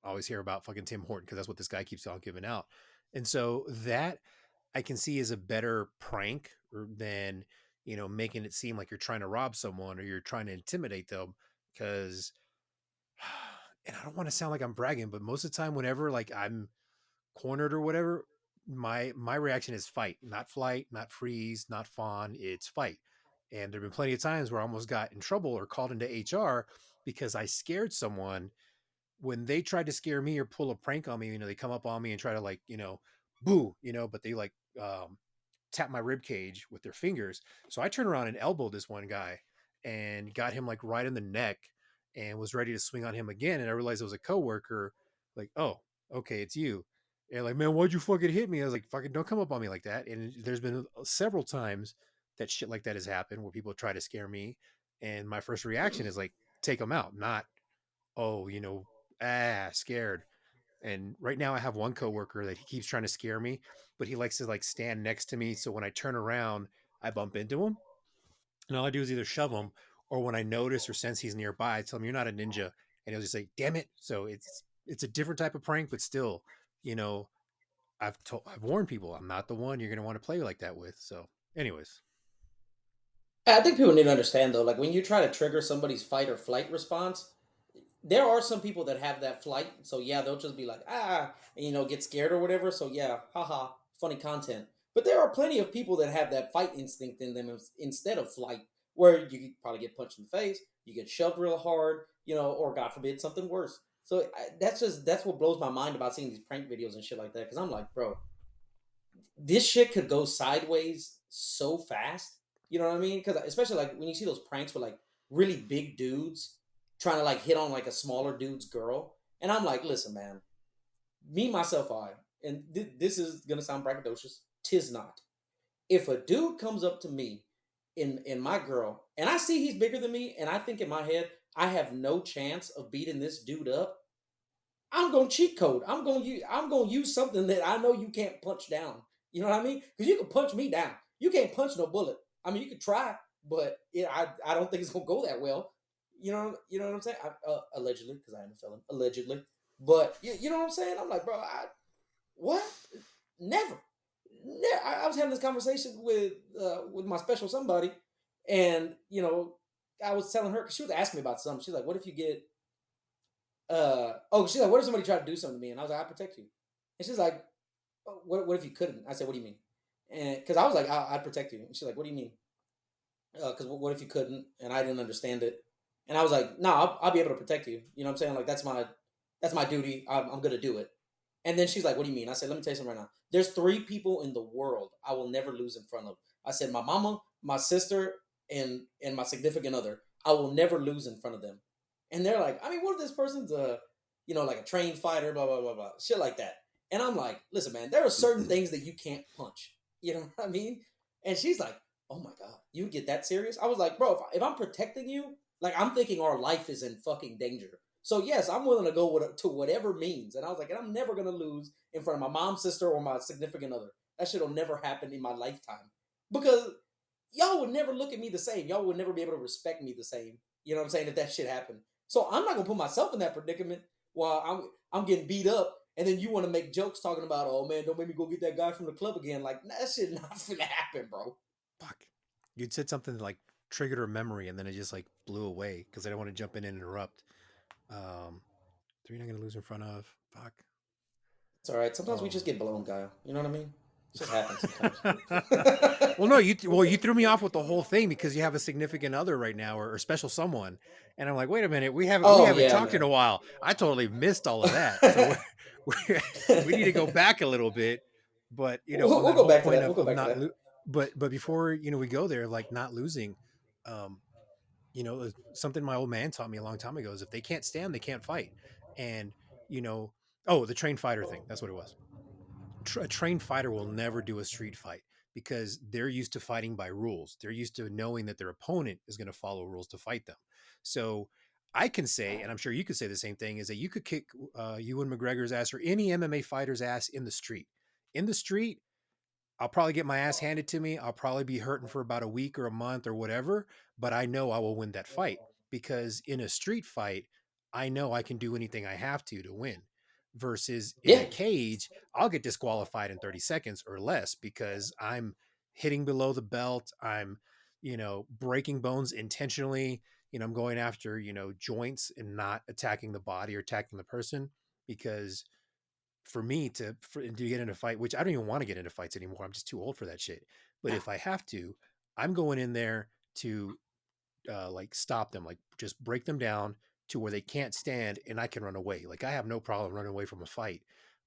always hear about fucking Tim Horton because that's what this guy keeps on giving out. And so that I can see as a better prank than, making it seem like you're trying to rob someone or you're trying to intimidate them. Because, and I don't want to sound like I'm bragging, but most of the time, whenever like I'm cornered or whatever, my reaction is fight, not flight, not freeze, not fawn. It's fight. And there've been plenty of times where I almost got in trouble or called into HR because I scared someone when they tried to scare me or pull a prank on me. They come up on me and try to like, boo, but they like tap my rib cage with their fingers. So I turned around and elbowed this one guy and got him like right in the neck and was ready to swing on him again. And I realized it was a coworker. Like, oh, okay, it's you. And like, man, why'd you fucking hit me? I was like, fucking don't come up on me like that. And there's been several times that shit like that has happened where people try to scare me. And my first reaction is like, take them out, not, oh, scared. And right now I have one coworker that he keeps trying to scare me, but he likes to like stand next to me. So when I turn around, I bump into him. And all I do is either shove him or when I notice or sense he's nearby, I tell him, you're not a ninja. And he'll just say, damn it. So it's a different type of prank, but still, you know, I've warned people I'm not the one you're going to want to play like that with. So anyways, I think people need to understand though, like when you try to trigger somebody's fight or flight response, there are some people that have that flight. So yeah, they'll just be like, and, get scared or whatever. So yeah, haha, funny content. But there are plenty of people that have that fight instinct in them instead of flight, where you could probably get punched in the face, you get shoved real hard, or God forbid something worse. So that's what blows my mind about seeing these prank videos and shit like that. Because I'm like, bro, this shit could go sideways so fast. You know what I mean? Because especially like when you see those pranks with like really big dudes trying to like hit on like a smaller dude's girl, and I'm like, listen, man, me myself, and this is gonna sound braggadocious. Tis not. If a dude comes up to me in my girl, and I see he's bigger than me, and I think in my head I have no chance of beating this dude up, I'm gonna cheat code. I'm gonna use something that I know you can't punch down. You know what I mean? Because you can punch me down. You can't punch no bullet. I mean, you can try, but I don't think it's gonna go that well. You know what I'm saying? Allegedly, because I am a felon. Allegedly, but you know what I'm saying? I'm like, bro, what? Never. I was having this conversation with my special somebody, and I was telling her because she was asking me about something. She's like, "What if you get she's like, what if somebody tried to do something to me?" And I was like, "I protect you." And she's like, what if you couldn't?" I said, "What do you mean?" And because I was like, I'd protect you. And she's like, "What do you mean?" Because what if you couldn't? And I didn't understand it. And I was like, "No, I'll be able to protect you." You know what I'm saying? Like that's my duty. I'm gonna do it. And then she's like, "What do you mean?" I said, "Let me tell you something right now. There's 3 people in the world I will never lose in front of." I said, "My mama, my sister, and my significant other. I will never lose in front of them." And they're like, "I mean, what if this person's like a trained fighter, blah blah blah blah, shit like that?" And I'm like, "Listen, man, there are certain things that you can't punch." You know what I mean? And she's like, "Oh my god, you get that serious?" I was like, "Bro, if I'm protecting you, like I'm thinking our life is in fucking danger. So yes, I'm willing to go to whatever means." And I was like, "And I'm never gonna lose in front of my mom, sister, or my significant other. That shit'll never happen in my lifetime because y'all would never look at me the same. Y'all would never be able to respect me the same. You know what I'm saying? If that shit happened, so I'm not gonna put myself in that predicament while I'm getting beat up." And then you want to make jokes talking about, "Oh man, don't make me go get that guy from the club again." Like that shit not gonna happen, bro. fuck. You'd said something like triggered a memory and then it just like blew away because I don't want to jump in and interrupt. Three not going to lose in front of. Fuck. It's all right. Sometimes we just Um, get blown, Kyle. You know what I mean? It just happens sometimes. well, no, you threw me off with the whole thing because you have a significant other right now or special someone, and I'm like, wait a minute, we Oh haven't yeah, talked in man. a while. I totally missed all of that, so we need to go back a little bit. But on We'll that go whole back to point that. We'll go of back to not, that. but before we go there, like not losing, um, something my old man taught me a long time ago is if they can't stand, they can't fight, and you know, oh, the trained fighter thing, that's what it was. A trained fighter will never do a street fight because they're used to fighting by rules. They're used to knowing that their opponent is going to follow rules to fight them. So I can say, and I'm sure you could say the same thing, is that you could kick Ewan McGregor's ass or any MMA fighter's ass in the street. In the street, I'll probably get my ass handed to me. I'll probably be hurting for about a week or a month or whatever, but I know I will win that fight because in a street fight, I know I can do anything I have to win. Versus in a Yeah, cage, I'll get disqualified in 30 seconds or less because I'm hitting below the belt. I'm, breaking bones intentionally. I'm going after, joints and not attacking the body or attacking the person because for me to get in a fight, which I don't even want to get into fights anymore. I'm just too old for that shit. But if I have to, I'm going in there to like stop them, like just break them down to where they can't stand and I can run away. Like I have no problem running away from a fight.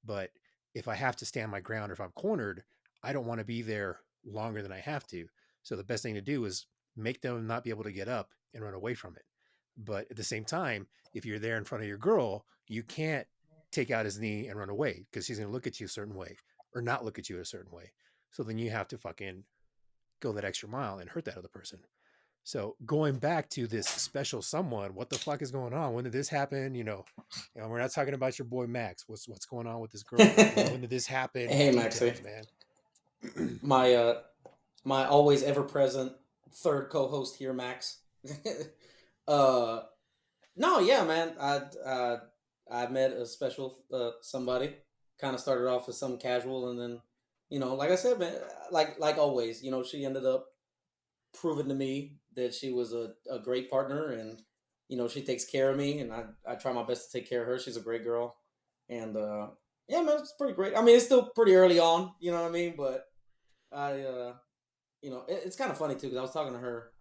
But if I have to stand my ground or if I'm cornered, I don't want to be there longer than I have to. So the best thing to do is make them not be able to get up and run away from it. But at the same time, if you're there in front of your girl, you can't take out his knee and run away because she's going to look at you a certain way or not look at you a certain way. So then you have to fucking go that extra mile and hurt that other person. So going back to this special someone, what the fuck is going on? When did this happen? We're not talking about your boy Max. What's going on with this girl? When did this happen? hey Maxie, Details, man. my my always ever present third co-host here, Max. uh, no, yeah, man. I met a special somebody. Kind of started off as some casual, and then like I said, man, like always, she ended up proving to me that she was a great partner, and she takes care of me, and I try my best to take care of her. She's a great girl, and yeah, man, it's pretty great. I mean, it's still pretty early on, you know what I mean, but I it's kind of funny too because I was talking to her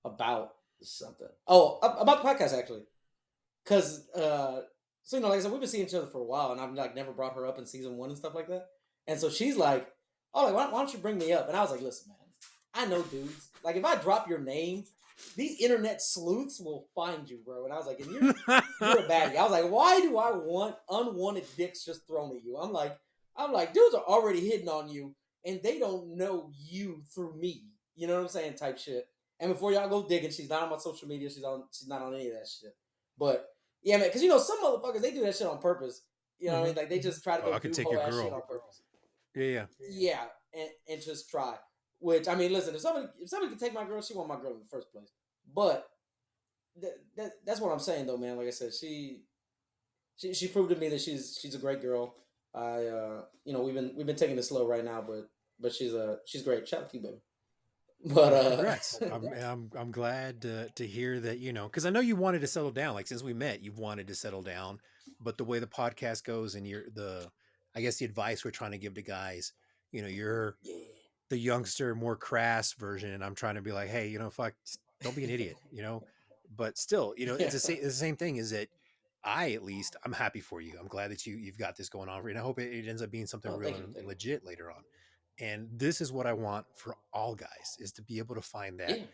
about something. Oh, about the podcast actually, because so like I said, we've been seeing each other for a while, and I've like never brought her up in season one and stuff like that. And so she's like, "Oh, like why don't you bring me up?" And I was like, "Listen, man, I know dudes. Like if I drop your name, these internet sleuths will find you, bro." And I was like, "And you're a baddie." I was like, "Why do I want unwanted dicks just thrown at you?" I'm like, dudes are already hitting on you, and they don't know you through me. You know what I'm saying? Type shit. And before y'all go digging, she's not on my social media. She's not on any of that shit. But yeah, man, because some motherfuckers they do that shit on purpose. You know what I Hmm. mean? Like they just try to Oh, go I could do take whole your ass shit girl. on purpose. Yeah, yeah. Yeah, and just try. Which I mean, listen, if somebody can take my girl, she want my girl in the first place. But that's what I'm saying though, man. Like I said, she proved to me that she's a great girl. I we've been taking it slow right now, but she's great. Shout out to you, baby. But Well, congrats. I'm glad to hear that, because I know you wanted to settle down. Like since we met, you've wanted to settle down. But the way the podcast goes and I guess the advice we're trying to give to guys, you're yeah, the youngster, more crass version, and I'm trying to be like, hey, fuck, don't be an idiot. But still, yeah. it's the same thing. Is that at least, I'm happy for you. I'm glad that you've got this going on for you, and I hope it ends up being something Oh, real thank you, and thank you. legit later on. And this is what I want for all guys is to be able to find that Yeah,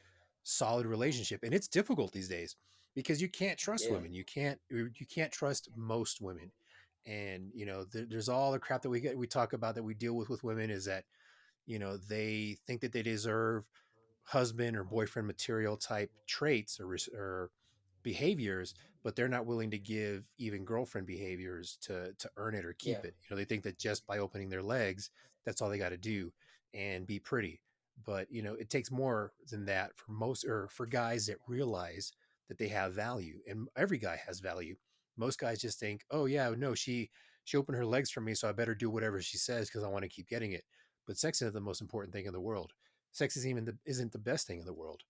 solid relationship. And it's difficult these days because you can't trust yeah, women. You can't trust most women. And there's all the crap that we talk about that we deal with women is that they think that they deserve husband or boyfriend material type traits or behaviors, but they're not willing to give even girlfriend behaviors to earn it or yeah, keep it. They think that just by opening their legs, that's all they got to do and be pretty. But it takes more than that for most or for guys that realize that they have value, and every guy has value. Most guys just think, oh yeah, no, she opened her legs for me, so I better do whatever she says because I want to keep getting it. But sex isn't the most important thing in the world. Sex isn't the best thing in the world.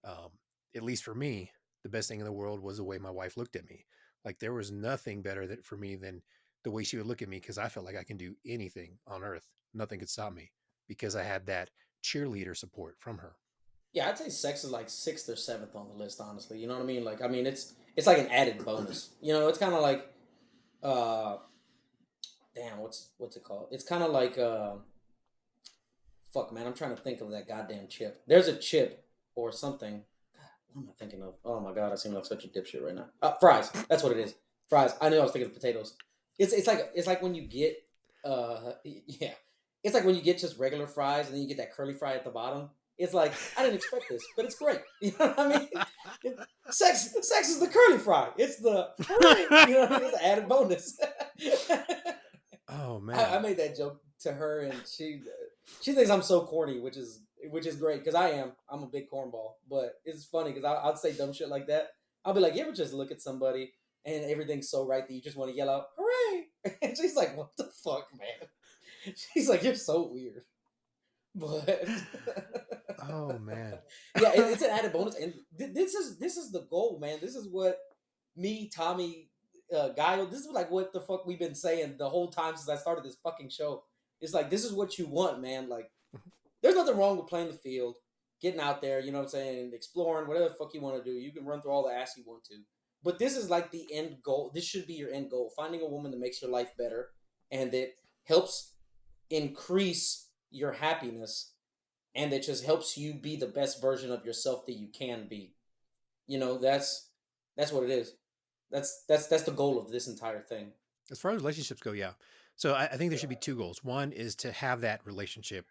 Um, at least for me, the best thing in the world was the way my wife looked at me. Like there was nothing better for me than the way she would look at me because I felt like I can do anything on earth. Nothing could stop me because I had that cheerleader support from her. Yeah, I'd say sex is like sixth or seventh on the list, honestly. You know what I mean? Like, I mean, it's like an added bonus. You know, it's kind of like, uh, damn, what's it called? It's kind of like, fuck, man, I'm trying to think of that goddamn chip. There's a chip or something. What am I thinking of? Oh my god, I seem like such a dipshit right now. Fries. That's what it is. Fries. I knew I was thinking of potatoes. It's like when you get yeah. It's like when you get just regular fries and then you get that curly fry at the bottom. It's like I didn't expect this, but it's great. You know what I mean? Sex is the curly fry. It's the hooray. You know what I mean? It's an added bonus. Oh I man. made that joke to her, and she thinks I'm so corny, which is great because I am. I'm a big cornball, but it's funny because I'd say dumb shit like that. I'll be like, you ever just look at somebody and everything's so right that you just want to yell out "hooray"? And she's like, "What the fuck, man?" She's like, "You're so weird," but Oh man. yeah, it's an added bonus, and this is the goal, man. This is what me, Tommy, Guile. This is like what the fuck we've been saying the whole time since I started this fucking show. It's like this is what you want, man. Like, there's nothing wrong with playing the field, getting out there. You know what I'm saying? Exploring whatever the fuck you want to do. You can run through all the ass you want to, but this is like the end goal. This should be your end goal: finding a woman that makes your life better and that helps increase your happiness and that just helps you be the best version of yourself that you can be. You know, that's what it is. That's the goal of this entire thing. As far as relationships go, yeah. So I think there should be two goals. One is to have that relationship,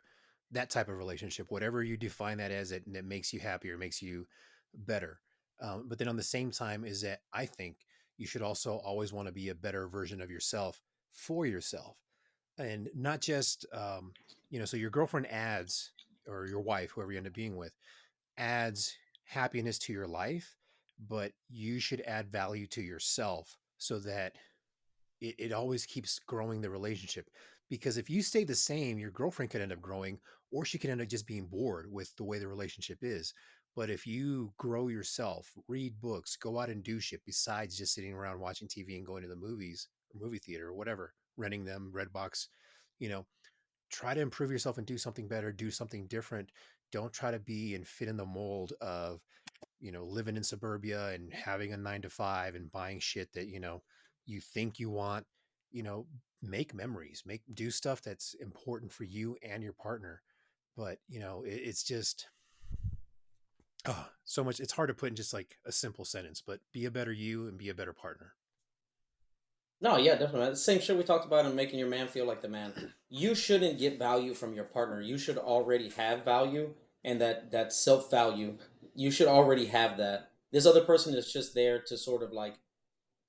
that type of relationship, whatever you define that as, that makes you happier, makes you better. But then on the same time, is that I think you should also always want to be a better version of yourself for yourself, and not just so your girlfriend adds, or your wife, whoever you end up being with, adds happiness to your life, but you should add value to yourself so that it always keeps growing the relationship. Because if you stay the same, your girlfriend could end up growing, or she could end up just being bored with the way the relationship is. But if you grow yourself, read books, go out and do shit besides just sitting around watching TV and going to the movies or movie theater or whatever, renting them, Redbox, you know, try to improve yourself and do something better, do something different. Don't try to be and fit in the mold of, living in suburbia and having a 9 to 5 and buying shit that, you think you want, you know, make memories, do stuff that's important for you and your partner. But, it's just, so much. It's hard to put in just like a simple sentence, but be a better you and be a better partner. No, yeah, definitely. The same shit we talked about in making your man feel like the man. You shouldn't get value from your partner. You should already have value and that self value. You should already have that. This other person is just there to sort of like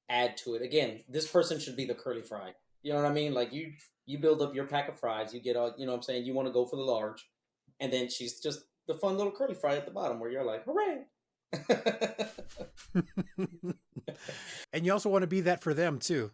add to it. Again, this person should be the curly fry. You know what I mean? Like you build up your pack of fries, you get all, you know what I'm saying? You want to go for the large, and then she's just the fun little curly fry at the bottom where you're like, "Hooray." And you also want to be that for them too.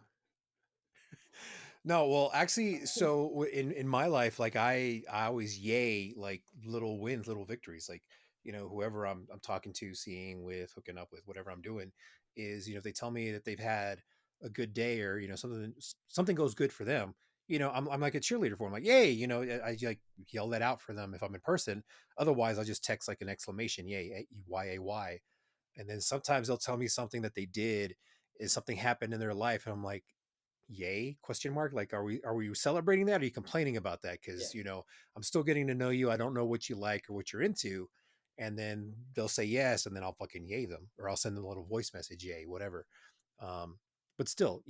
No, well, actually, so in my life, like I always yay like little wins, little victories. Like, whoever I'm talking to, seeing with, hooking up with, whatever I'm doing, is, if they tell me that they've had a good day, or something goes good for them, I'm like a cheerleader for them. Like, yay, I like yell that out for them if I'm in person. Otherwise, I'll just text like an exclamation, yay, YAY. And then sometimes they'll tell me something that they did, is something happened in their life, and I'm like, yay, question mark, like, are we celebrating that, or are you complaining about that? Yeah. Because I'm still getting to know you, I don't know what you like or what you're into. And then they'll say yes, and then I'll fucking yay them, or I'll send them a little voice message, yay, whatever. But still,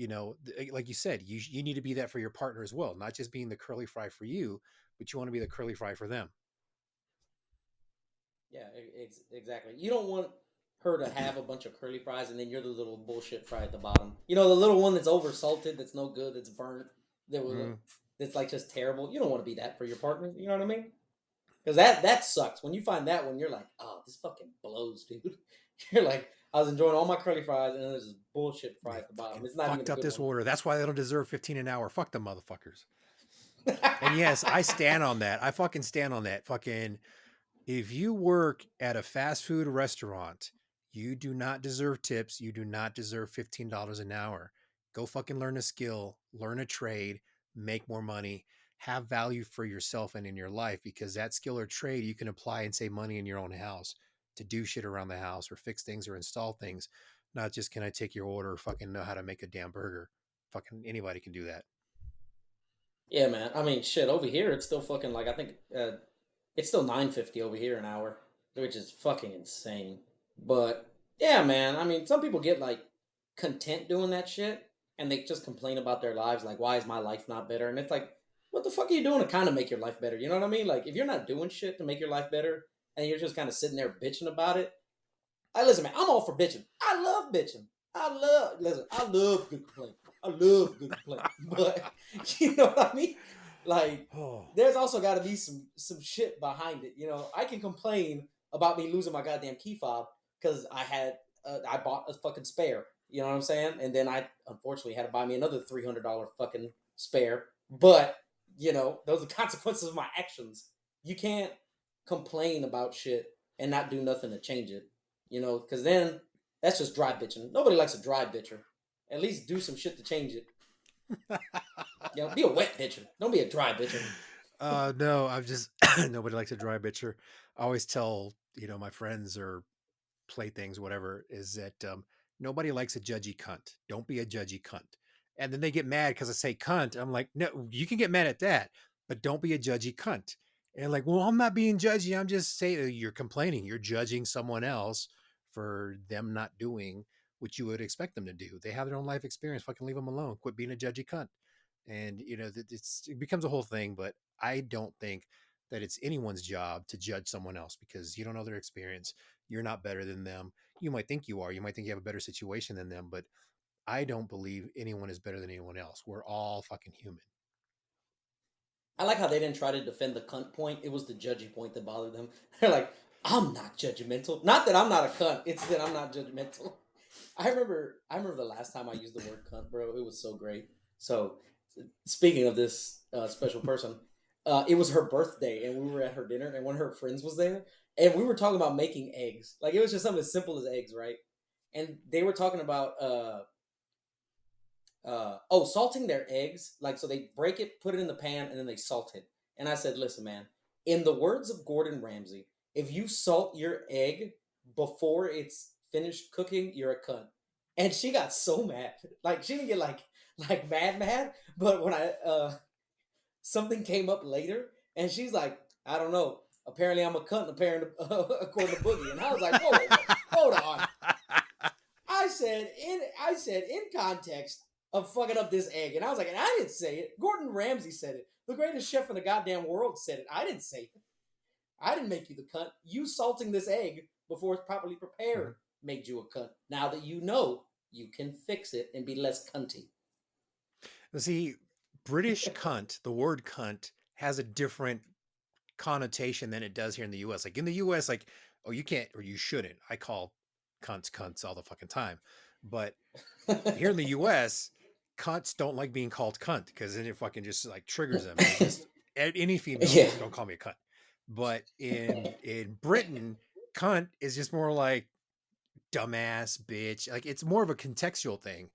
like you said, you need to be that for your partner as well, not just being the curly fry for you, but you want to be the curly fry for them. Yeah, exactly. You don't want her to have a bunch of curly fries and then you're the little bullshit fry at the bottom. You know, the little one that's over salted, that's no good, that's burnt, that's like just terrible. You don't want to be that for your partner. You know what I mean? Because that sucks. When you find that one, you're like, oh, this fucking blows, dude. You're like, I was enjoying all my curly fries and then there's this bullshit fry at the bottom. It's not even Fucked a up good this one. order. That's why they don't deserve 15 an hour. Fuck them motherfuckers. And yes, I stand on that. I fucking stand on that. Fucking, if you work at a fast food restaurant, you do not deserve tips. You do not deserve $15 an hour. Go fucking learn a skill, learn a trade, make more money, have value for yourself and in your life, because that skill or trade you can apply and save money in your own house to do shit around the house or fix things or install things. Not just can I take your order or fucking know how to make a damn burger. Fucking anybody can do that. Yeah, man. I mean, shit. Over here, it's still fucking like I think it's still 9.50 over here an hour, which is fucking insane. But yeah, man. I mean, some people get like content doing that shit, and they just complain about their lives, like, why is my life not better? And it's like, what the fuck are you doing to kind of make your life better? You know what I mean? Like, if you're not doing shit to make your life better, and you're just kind of sitting there bitching about it, I listen, man. I'm all for bitching. I love bitching. I love good complaint. I love good complaint. But you know what I mean? Like, Oh, there's also got to be some shit behind it. You know, I can complain about me losing my goddamn key fob because I bought a fucking spare. You know what I'm saying? And then I unfortunately had to buy me another $300 fucking spare. But you know, those are consequences of my actions. You can't complain about shit and not do nothing to change it. You know, because then that's just dry bitching. Nobody likes a dry bitcher. At least do some shit to change it. You know, be a wet bitcher. Don't be a dry bitcher. no, I'm just nobody likes a dry bitcher. I always tell my friends or playthings, whatever, is that nobody likes a judgy cunt. Don't be a judgy cunt. And then they get mad because I say cunt. I'm like, no, you can get mad at that, but don't be a judgy cunt. And like, well, I'm not being judgy. I'm just saying you're complaining. You're judging someone else for them not doing what you would expect them to do. They have their own life experience. Fucking leave them alone. Quit being a judgy cunt. And it becomes a whole thing. But I don't think that it's anyone's job to judge someone else because you don't know their experience. You're not better than them. You might think you are. You might think you have a better situation than them, but I don't believe anyone is better than anyone else. We're all fucking human. I like how they didn't try to defend the cunt point. It was the judgy point that bothered them. They're like, I'm not judgmental. Not that I'm not a cunt. It's that I'm not judgmental. I remember the last time I used the word cunt, bro. It was so great. So, speaking of this special person, it was her birthday, and we were at her dinner, and one of her friends was there, and we were talking about making eggs. Like, it was just something as simple as eggs, right? And they were talking about salting their eggs. Like, so they break it, put it in the pan, and then they salt it. And I said, listen, man, in the words of Gordon Ramsay, if you salt your egg before it's finished cooking, you're a cunt. And she got so mad. Like, she didn't get like mad, but when I something came up later, and she's like, I don't know. Apparently, I'm a cunt. According to Boogie, and I was like, whoa, hold on. I said in context of fucking up this egg, and I was like, and I didn't say it. Gordon Ramsay said it. The greatest chef in the goddamn world said it. I didn't say it. I didn't make you the cunt. You salting this egg before it's properly prepared made you a cunt. Now that you know, you can fix it and be less cunty. See, British cunt, the word cunt, has a different connotation than it does here in the US. Like in the US, like, oh, you can't or you shouldn't. I call cunts all the fucking time. But here in the US, cunts don't like being called cunt because then it fucking just like triggers them. It's just any female, Yeah. don't call me a cunt. But in Britain, cunt is just more like dumbass, bitch. Like it's more of a contextual thing.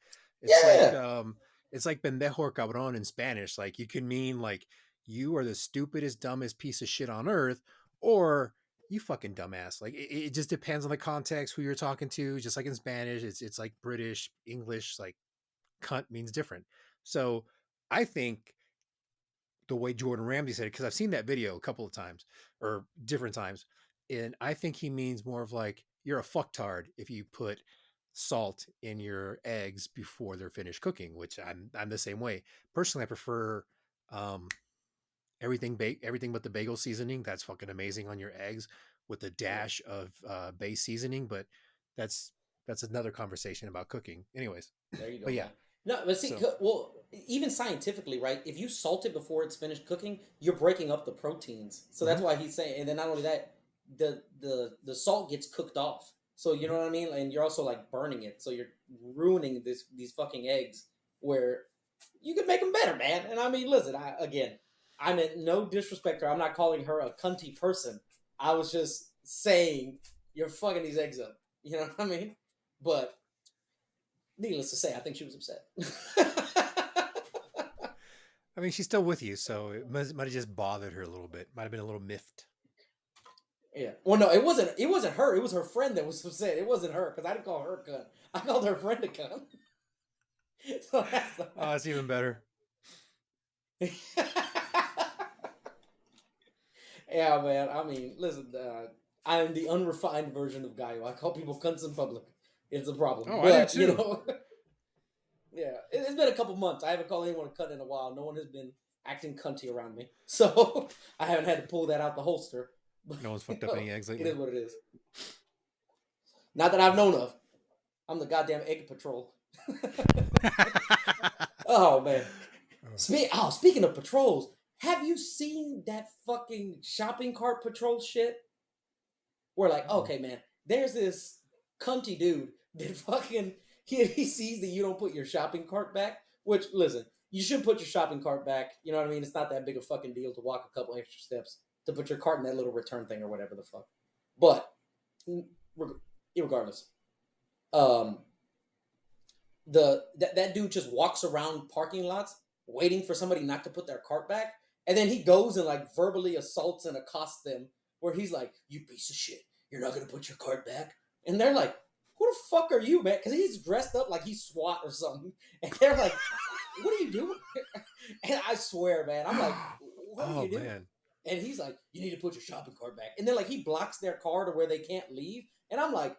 It's like pendejo or cabrón in Spanish. Like you can mean like you are the stupidest, dumbest piece of shit on earth, or you fucking dumbass. Like it just depends on the context, who you're talking to. Just like in Spanish, it's like British, English, like cunt means different. So I think the way Jordan Ramsay said it, because I've seen that video a couple of times or different times, and I think he means more of like you're a fucktard if you put salt in your eggs before they're finished cooking, which I'm the same way. Personally, I prefer everything but the bagel seasoning. That's fucking amazing on your eggs with a dash of base seasoning, but that's another conversation about cooking. Anyways, there you go. But yeah. Man. No, but see, well, even scientifically, right? If you salt it before it's finished cooking, you're breaking up the proteins. So that's why he's saying. And then not only that, the salt gets cooked off. So you know what I mean? And you're also like burning it. So you're ruining these fucking eggs where you can make them better, man. And I mean, listen, I meant no disrespect to her. I'm not calling her a cunty person. I was just saying you're fucking these eggs up. You know what I mean? But Needless to say, I think she was upset. I mean, she's still with you, so it might have just bothered her a little bit. Might have been a little miffed. Yeah. Well, no, it wasn't. It wasn't her. It was her friend that was upset. It wasn't her because I didn't call her a cunt. I called her friend a cunt. So that's Oh, that's even better. Yeah, man. I mean, listen. I'm the unrefined version of Gaio. I call people cunts in public. It's a problem. Oh, but, I do you too. know, yeah, it's been a couple months. I haven't called anyone a cunt in a while. No one has been acting cunty around me, so I haven't had to pull that out the holster. But, No one's fucked up any eggs it lately. is what it is. Not that I've known of. I'm the goddamn egg patrol. Oh man. Speaking of patrols, have you seen that fucking shopping cart patrol shit? Where like, okay, man, there's this cunty dude that fucking he sees that you don't put your shopping cart back. Which, listen, you should put your shopping cart back. You know what I mean? It's not that big a fucking deal to walk a couple extra steps to put your cart in that little return thing or whatever the fuck. But regardless, that dude just walks around parking lots waiting for somebody not to put their cart back, and then he goes and like verbally assaults and accosts them, where he's like, "You piece of shit, you're not gonna put your cart back," and they're like, "Who the fuck are you, man?" Because he's dressed up like he's SWAT or something, and they're like, "What are you doing?" And I swear, man, I'm like, "What are you doing?" Man. And he's like, "You need to put your shopping cart back," and then like he blocks their car to where they can't leave, and I'm like,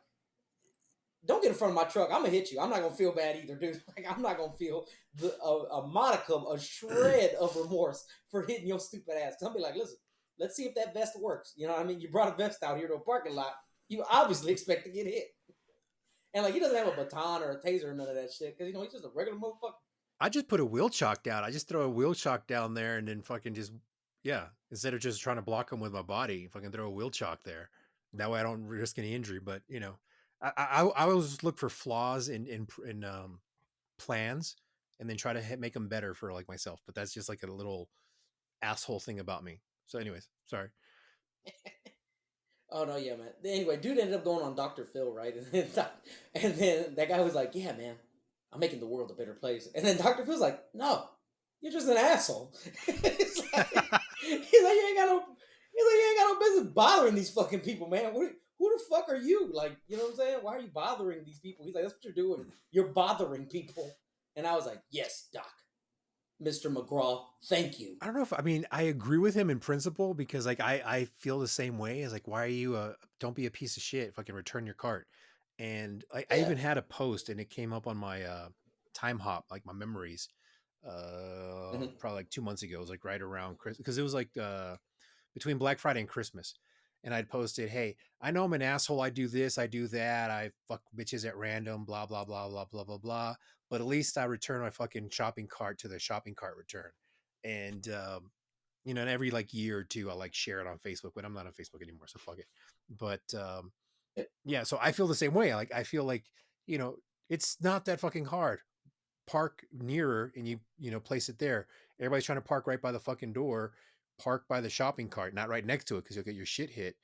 don't get in front of my truck. I'm gonna hit you. I'm not gonna feel bad either, dude. Like I'm not gonna feel a modicum, a shred of remorse for hitting your stupid ass. I'll be like, listen, let's see if that vest works. You know what I mean? You brought a vest out here to a parking lot. You obviously expect to get hit. And like he doesn't have a baton or a taser or none of that shit because he's just a regular motherfucker. I just put a wheel chalk down. I just throw a wheel chalk down there and then fucking just instead of just trying to block them with my body, fucking throw a wheel chalk there. That way I don't risk any injury. But I always look for flaws in plans and then try to make them better for like myself. But that's just like a little asshole thing about me. So, anyways, sorry. Oh no, yeah, man. Anyway, dude ended up going on Dr. Phil, right? And then that guy was like, "Yeah, man, I'm making the world a better place." And then Dr. Phil's like, "No, you're just an asshole." He's like, you ain't got no business bothering these fucking people, man. Who the fuck are you? Like, you know what I'm saying? Why are you bothering these people? He's like, that's what you're doing. You're bothering people. And I was like, yes, Doc. Mr. McGraw, thank you. I don't know if I agree with him in principle because like I feel the same way as like, why are you don't be a piece of shit, fucking return your cart. And I even had a post and it came up on my time hop, like my memories, probably like 2 months ago. It was like right around Christmas because it was like between Black Friday and Christmas. And I'd posted, hey, I know I'm an asshole. I do this, I do that. I fuck bitches at random, blah, blah, blah, blah, blah, blah, blah. But at least I return my fucking shopping cart to the shopping cart return. And, and every like year or two, I'll like share it on Facebook, but I'm not on Facebook anymore. So fuck it. But yeah, so I feel the same way. Like, I feel like, it's not that fucking hard. Park nearer and you place it there. Everybody's trying to park right by the fucking door. Park by the shopping cart, not right next to it because you'll get your shit hit,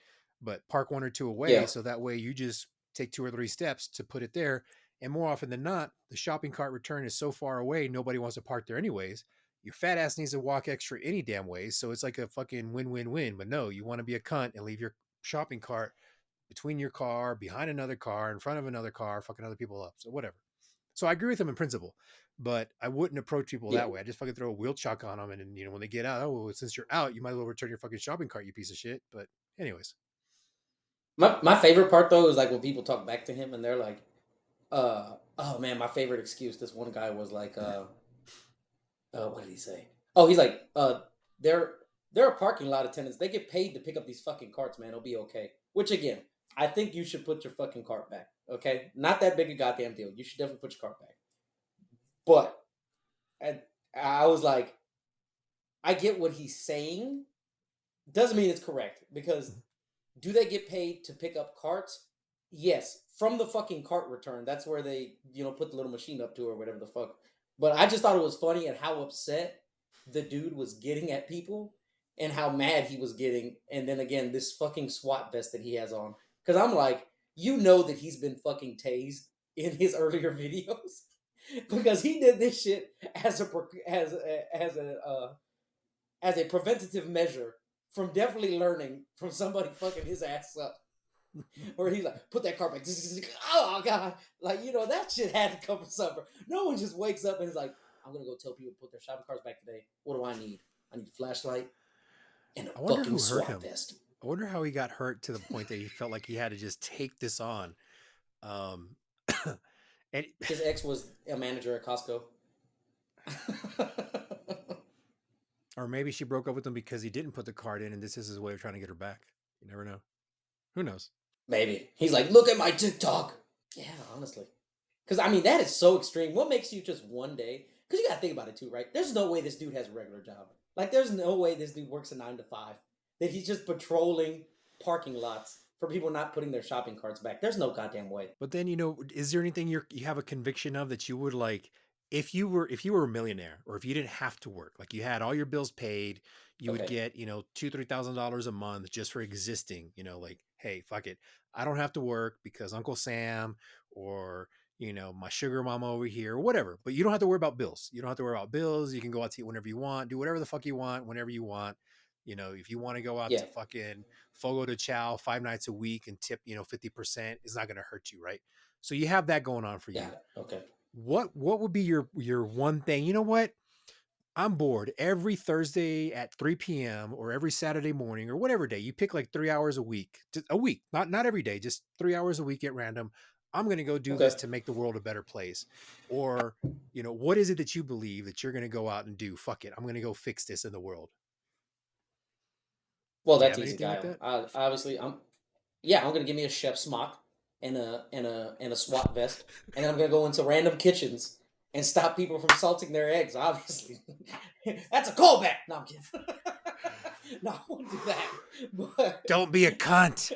but park 1 or 2 away. Yeah. So that way you just take 2 or 3 steps to put it there. And more often than not, the shopping cart return is so far away, nobody wants to park there anyways. Your fat ass needs to walk extra any damn way. So it's like a fucking win-win-win. But no, you want to be a cunt and leave your shopping cart between your car, behind another car, in front of another car, fucking other people up. So whatever. So I agree with him in principle, but I wouldn't approach people that way. I just fucking throw a wheel chalk on them, and then when they get out, oh, well, since you're out, you might as well return your fucking shopping cart, you piece of shit. But anyways, my favorite part though is like when people talk back to him and they're like, oh man, my favorite excuse. This one guy was like, what did he say? Oh, he's like, they're parking lot attendants. They get paid to pick up these fucking carts, man. It'll be okay. Which again, I think you should put your fucking cart back. Okay, not that big a goddamn deal. You should definitely put your cart back. But I was like, I get what he's saying. Doesn't mean it's correct because do they get paid to pick up carts? Yes, from the fucking cart return. That's where they put the little machine up to or whatever the fuck. But I just thought it was funny at how upset the dude was getting at people and how mad he was getting. And then again, this fucking SWAT vest that he has on. Because I'm like, that he's been fucking tased in his earlier videos because he did this shit as a preventative measure from definitely learning from somebody fucking his ass up. Where he's like, put that car back. Oh god, like that shit had to come from somewhere. No one just wakes up and is like, I'm gonna go tell people to put their shopping carts back today. What do I need? I need a flashlight and I a wonder fucking who hurt SWAT him. vest. I wonder how he got hurt to the point that he felt like he had to just take this on. And His ex was a manager at Costco. or maybe she broke up with him because he didn't put the card in, and this is his way of trying to get her back. You never know. Who knows? Maybe he's like, look at my TikTok. Yeah, honestly, because I mean that is so extreme. What makes you just one day? Because you gotta think about it too, right? There's no way this dude has a regular job. Like, there's no way this dude works a 9 to 5. That he's just patrolling parking lots for people not putting their shopping carts back. There's no goddamn way. But then, is there anything you have a conviction of that you would like if you were a millionaire, or if you didn't have to work, like you had all your bills paid, you would get $2,000-$3,000 a month just for existing. Like, hey, fuck it, I don't have to work because Uncle Sam or my sugar mama over here or whatever. But you don't have to worry about bills. You don't have to worry about bills. You can go out to eat whenever you want, do whatever the fuck you want, whenever you want. If you want to go out to fucking Fogo de Chao 5 nights a week and tip 50%, it's not going to hurt you, right? So you have that going on for you. Yeah. Okay. What would be your one thing? You know what? I'm bored every Thursday at 3 p.m. or every Saturday morning or whatever day. You pick like 3 hours a week, not every day, just 3 hours a week at random. I'm going to go do this to make the world a better place. Or, what is it that you believe that you're going to go out and do? Fuck it, I'm going to go fix this in the world. Well, that's easy, guy. Like obviously, I'm gonna give me a chef smock and a SWAT vest, and then I'm gonna go into random kitchens and stop people from salting their eggs. Obviously, that's a callback. No, I'm kidding. No, I won't do that. But don't be a cunt.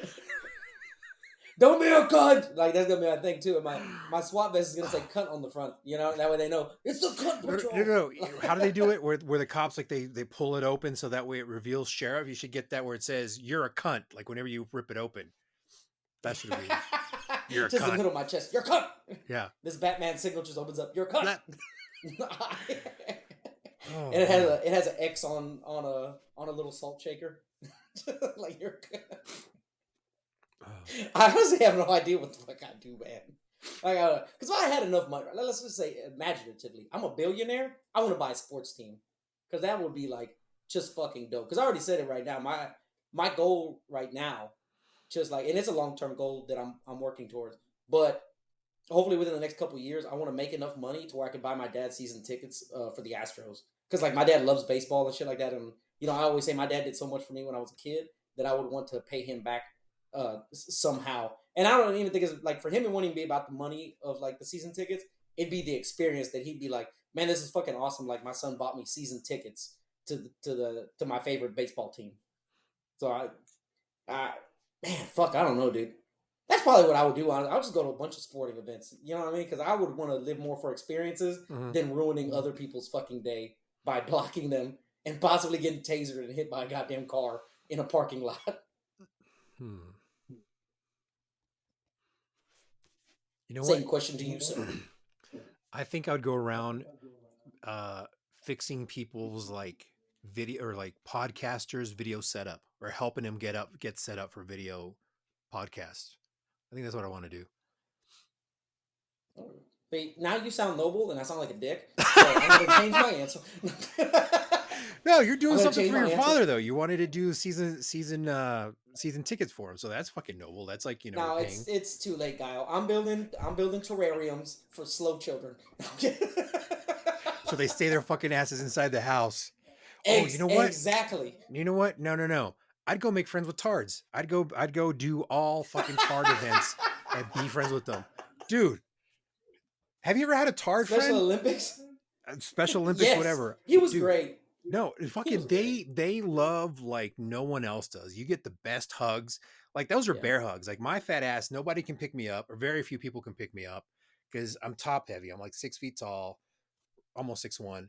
Don't be a cunt. Like, that's gonna be my thing too. And my SWAT vest is gonna say "cunt" on the front. That way they know it's the cunt patrol. No. How do they do it? Where the cops they pull it open so that way it reveals sheriff. You should get that where it says "you're a cunt." Like whenever you rip it open, that should be "you're a just cunt." the middle of my chest. You're a cunt. Yeah. This Batman signal just opens up. You're a cunt. Oh, and it has an X on a little salt shaker. Like, you're a cunt. I honestly have no idea what the fuck I do, man. Like, because if I had enough money, let's just say imaginatively, I'm a billionaire. I want to buy a sports team because that would be like just fucking dope. Because I already said it right now. My goal right now, just like, and it's a long-term goal that I'm working towards. But hopefully within the next couple of years, I want to make enough money to where I can buy my dad season tickets for the Astros. Because like my dad loves baseball and shit like that, and I always say my dad did so much for me when I was a kid that I would want to pay him back somehow. And I don't even think it's like, for him, it wouldn't even be about the money of like the season tickets. It'd be the experience that he'd be like, man, this is fucking awesome. Like, my son bought me season tickets to my favorite baseball team. So I man, fuck, I don't know, dude. That's probably what I would do. I'll just go to a bunch of sporting events. You know what I mean? Because I would want to live more for experiences than ruining other people's fucking day by blocking them and possibly getting tasered and hit by a goddamn car in a parking lot. You know Same what? question to you, sir. I think I would go around fixing people's like video or like podcasters' video setup, or helping them get set up for video podcasts. I think that's what I want to do. But now you sound noble and I sound like a dick. So I'm gonna change my answer. No, you're doing something for your father though. You wanted to do season tickets for him, so that's fucking noble. That's like, No, it's too late, Guile. I'm building terrariums for slow children. So they stay their fucking asses inside the house. Oh, you know what? Exactly. You know what? No. I'd go make friends with tards. I'd go do all fucking tard events and be friends with them, dude. Have you ever had a tard friend? Special Olympics, yes, whatever. He was great. No, fucking they love like no one else does. You get the best hugs. Like, those are bear hugs. Like, my fat ass, nobody can pick me up, or very few people can pick me up because I'm top heavy. I'm like 6 feet tall, almost 6'1".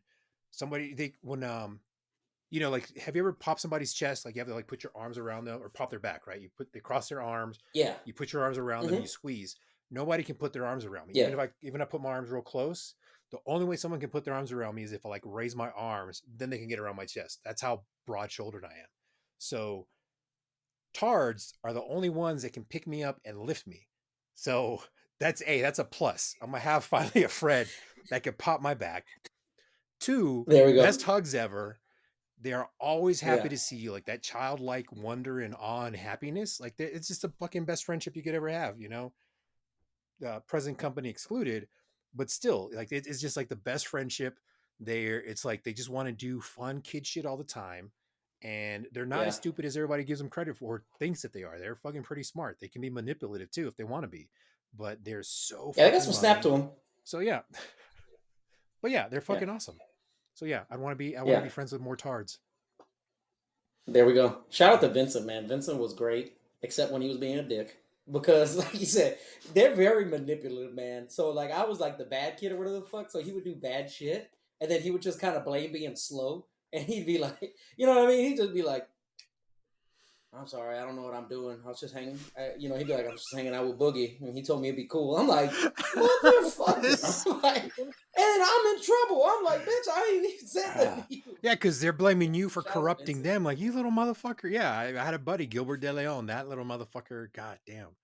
Like, have you ever popped somebody's chest? Like, you have to like put your arms around them, or pop their back, right? They cross their arms. Yeah. You put your arms around them and you squeeze. nobody can put their arms around me. Yeah. Even if I put my arms real close, the only way someone can put their arms around me is if I like raise my arms, then they can get around my chest. That's how broad shouldered I am. So tards are the only ones that can pick me up and lift me. So that's a plus. I'm gonna have finally a friend that can pop my back. 2, There we go. best hugs ever. They are always happy Yeah. to see you, like that childlike wonder and awe and happiness. Like it's just the fucking best friendship you could ever have, you know. Present company excluded, but still, like it's just like the best friendship. It's like they just want to do fun kid shit all the time, and they're not Yeah. as stupid as everybody gives them credit for or thinks that they are. They're fucking pretty smart. They can be manipulative too if they want to be, but they're so Yeah, I fucking got some snap to loving. him. So yeah, but yeah, they're fucking awesome. So yeah, I want to be friends with more tards. There we go. Shout out to Vincent, man. Vincent was great, except when he was being a dick. Because, like you said, they're very manipulative, man. So, like, I was like the bad kid or whatever the fuck. So he would do bad shit, and then he would just kind of blame being slow, and he'd be like, you know what I mean? He'd just be like, "I'm sorry, I don't know what I'm doing. I was just hanging." He'd be like, "I'm just hanging out with Boogie," and he told me it'd be cool. I'm like, "Motherfucker!" I'm like, and I'm in trouble. I'm like, "Bitch, I ain't even said that to you." Yeah, because they're blaming you for Shout out corrupting Vincent. them. Like, you little motherfucker. Yeah, I had a buddy, Gilbert De Leon, that little motherfucker. God damn.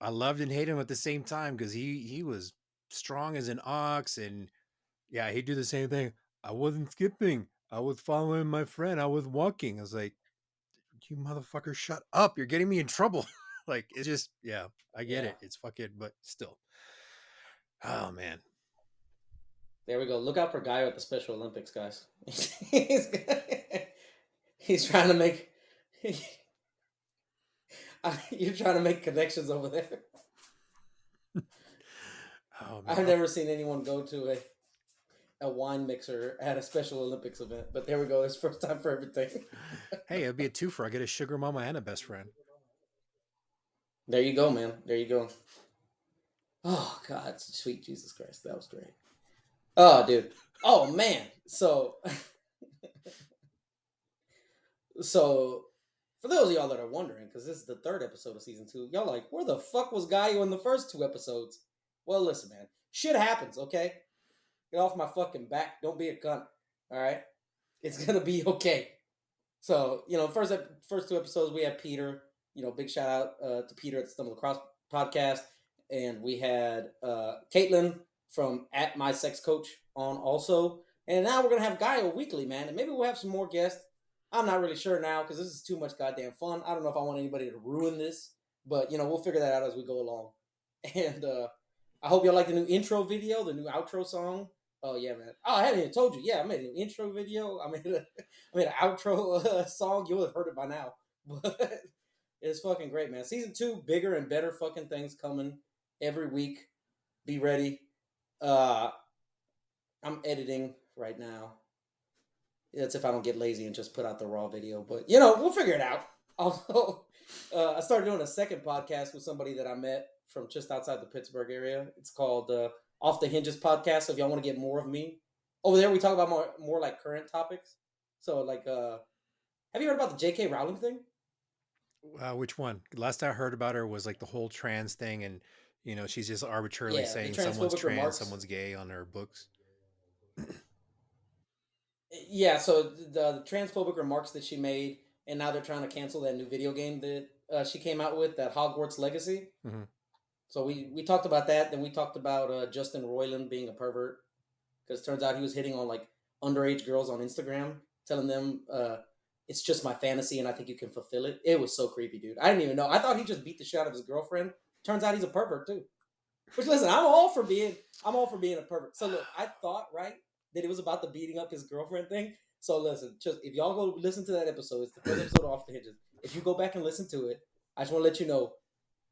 I loved and hated him at the same time because he was strong as an ox. And yeah, he'd do the same thing. I wasn't skipping. I was following my friend. I was walking. I was like, you motherfucker, shut up. You're getting me in trouble. Like, it's just, yeah, I get it. It's fucking, but still. Oh, man. There we go. Look out for Guy at the Special Olympics, guys. He's trying to make. You're trying to make connections over there. Oh, man. I've never seen anyone go to a wine mixer at a Special Olympics event, but there we go. It's first time for everything. Hey, it'd be a twofer. I get a sugar mama and a best friend. There you go, man. There you go. Oh God, sweet Jesus Christ, that was great. Oh, dude. Oh man. So for those of y'all that are wondering, because this is the 3rd episode of season 2, y'all like, where the fuck was Gaio in the first 2 episodes? Well, listen, man. Shit happens, okay? Get off my fucking back. Don't be a cunt. All right? It's gonna be okay. So, first 2 episodes, we had Peter. Big shout out to Peter at the Stumble Across podcast. And we had Caitlin from @MySexCoach on also. And now we're going to have Gaio weekly, man. And maybe we'll have some more guests. I'm not really sure now because this is too much goddamn fun. I don't know if I want anybody to ruin this. But, we'll figure that out as we go along. And I hope y'all like the new intro video, the new outro song. Oh, yeah, man. Oh, I haven't even told you. Yeah, I made an intro video. I made an outro song. You would have heard it by now. But it's fucking great, man. Season 2, bigger and better fucking things coming every week. Be ready. I'm editing right now. That's if I don't get lazy and just put out the raw video. But, we'll figure it out. Also, I started doing a second podcast with somebody that I met from just outside the Pittsburgh area. It's called Off the Hinges Podcast. So if y'all want to get more of me. Over there, we talk about more like current topics. So, like, have you heard about the J.K. Rowling thing? Which one? Last I heard about her was like the whole trans thing, and she's just arbitrarily saying someone's trans, remarks. Someone's gay on her books. Yeah, so the transphobic remarks that she made, and now they're trying to cancel that new video game that she came out with, that Hogwarts Legacy. Mm-hmm. So we talked about that. Then we talked about Justin Roiland being a pervert, because it turns out he was hitting on like underage girls on Instagram, telling them it's just my fantasy and I think you can fulfill it. It was so creepy, dude. I didn't even know. I thought he just beat the shit out of his girlfriend. Turns out he's a pervert too. Which, listen, I'm all for being a pervert. So look, I thought that it was about the beating up his girlfriend thing. So listen, just if y'all go listen to that episode, it's the first episode of Off the Hinges. If you go back and listen to it, I just want to let you know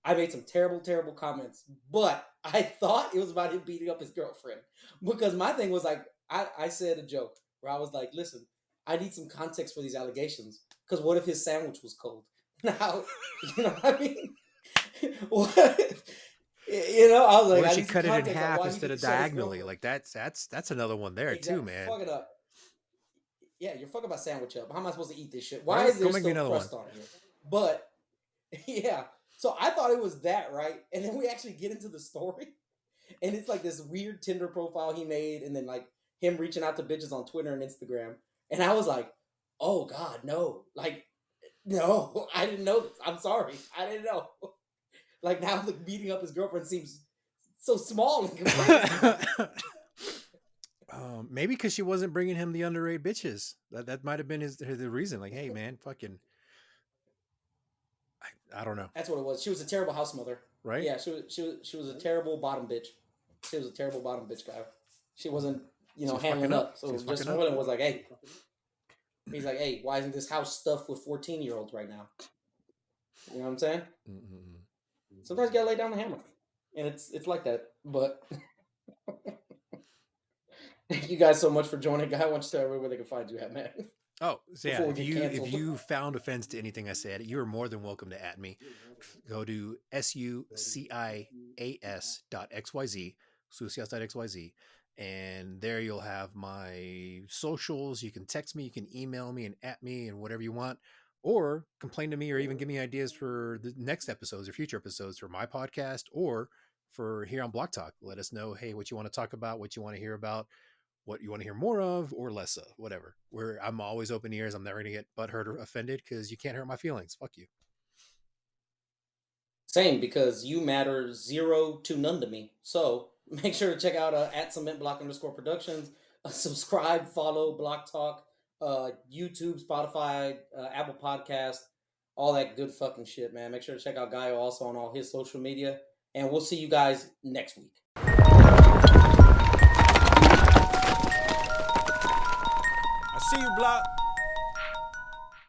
I made some terrible, terrible comments, but I thought it was about him beating up his girlfriend, because my thing was like, I said a joke where I was like, listen, I need some context for these allegations, because what if his sandwich was cold? Now, you know what I mean? What? I was like, what if she cut it in half instead of diagonally? Like that's another one there too, man. Fuck it up. Yeah, you're fucking my sandwich up. How am I supposed to eat this shit? Why is there still crust on here? But yeah, So I thought it was that, right? And then we actually get into the story, and it's like this weird Tinder profile he made, and then like him reaching out to bitches on Twitter and Instagram. And I was like, oh God, no. Like, no, I didn't know this. I'm sorry. I didn't know. Like now the beating up his girlfriend seems so small in comparison. Maybe because she wasn't bringing him the underage bitches. That might have been the reason. Like, hey man, fucking, I don't know. That's what it was. She was a terrible house mother. Right? Yeah, she was a terrible bottom bitch. She was a terrible bottom bitch guy. She wasn't, handling up. So just William was like, hey. He's like, hey, why isn't this house stuffed with 14-year-olds right now? You know what I'm saying? Mm-mm. Sometimes you gotta lay down the hammer. And it's like that. But thank you guys so much for joining. Guy, I want you to tell everybody where they can find you at, man. Oh, so yeah, Before we get if canceled. you found offense to anything I said, you're more than welcome to @me. Go to sucias.xyz, sucias.xyz, and there you'll have my socials. You can text me, you can email me and @me and whatever you want, or complain to me, or even give me ideas for the next episodes or future episodes for my podcast or for here on Block Talk. Let us know, hey, what you want to talk about, what you want to hear about, what you want to hear more of or less of, whatever. I'm always open ears. I'm never going to get butthurt or offended because you can't hurt my feelings. Fuck you. Same, because you matter 0 to none to me. So make sure to check out @cementblock_productions. Subscribe, follow Block Talk, YouTube, Spotify, Apple Podcast, all that good fucking shit, man. Make sure to check out Gaio also on all his social media. And we'll see you guys next week. I see you, Block.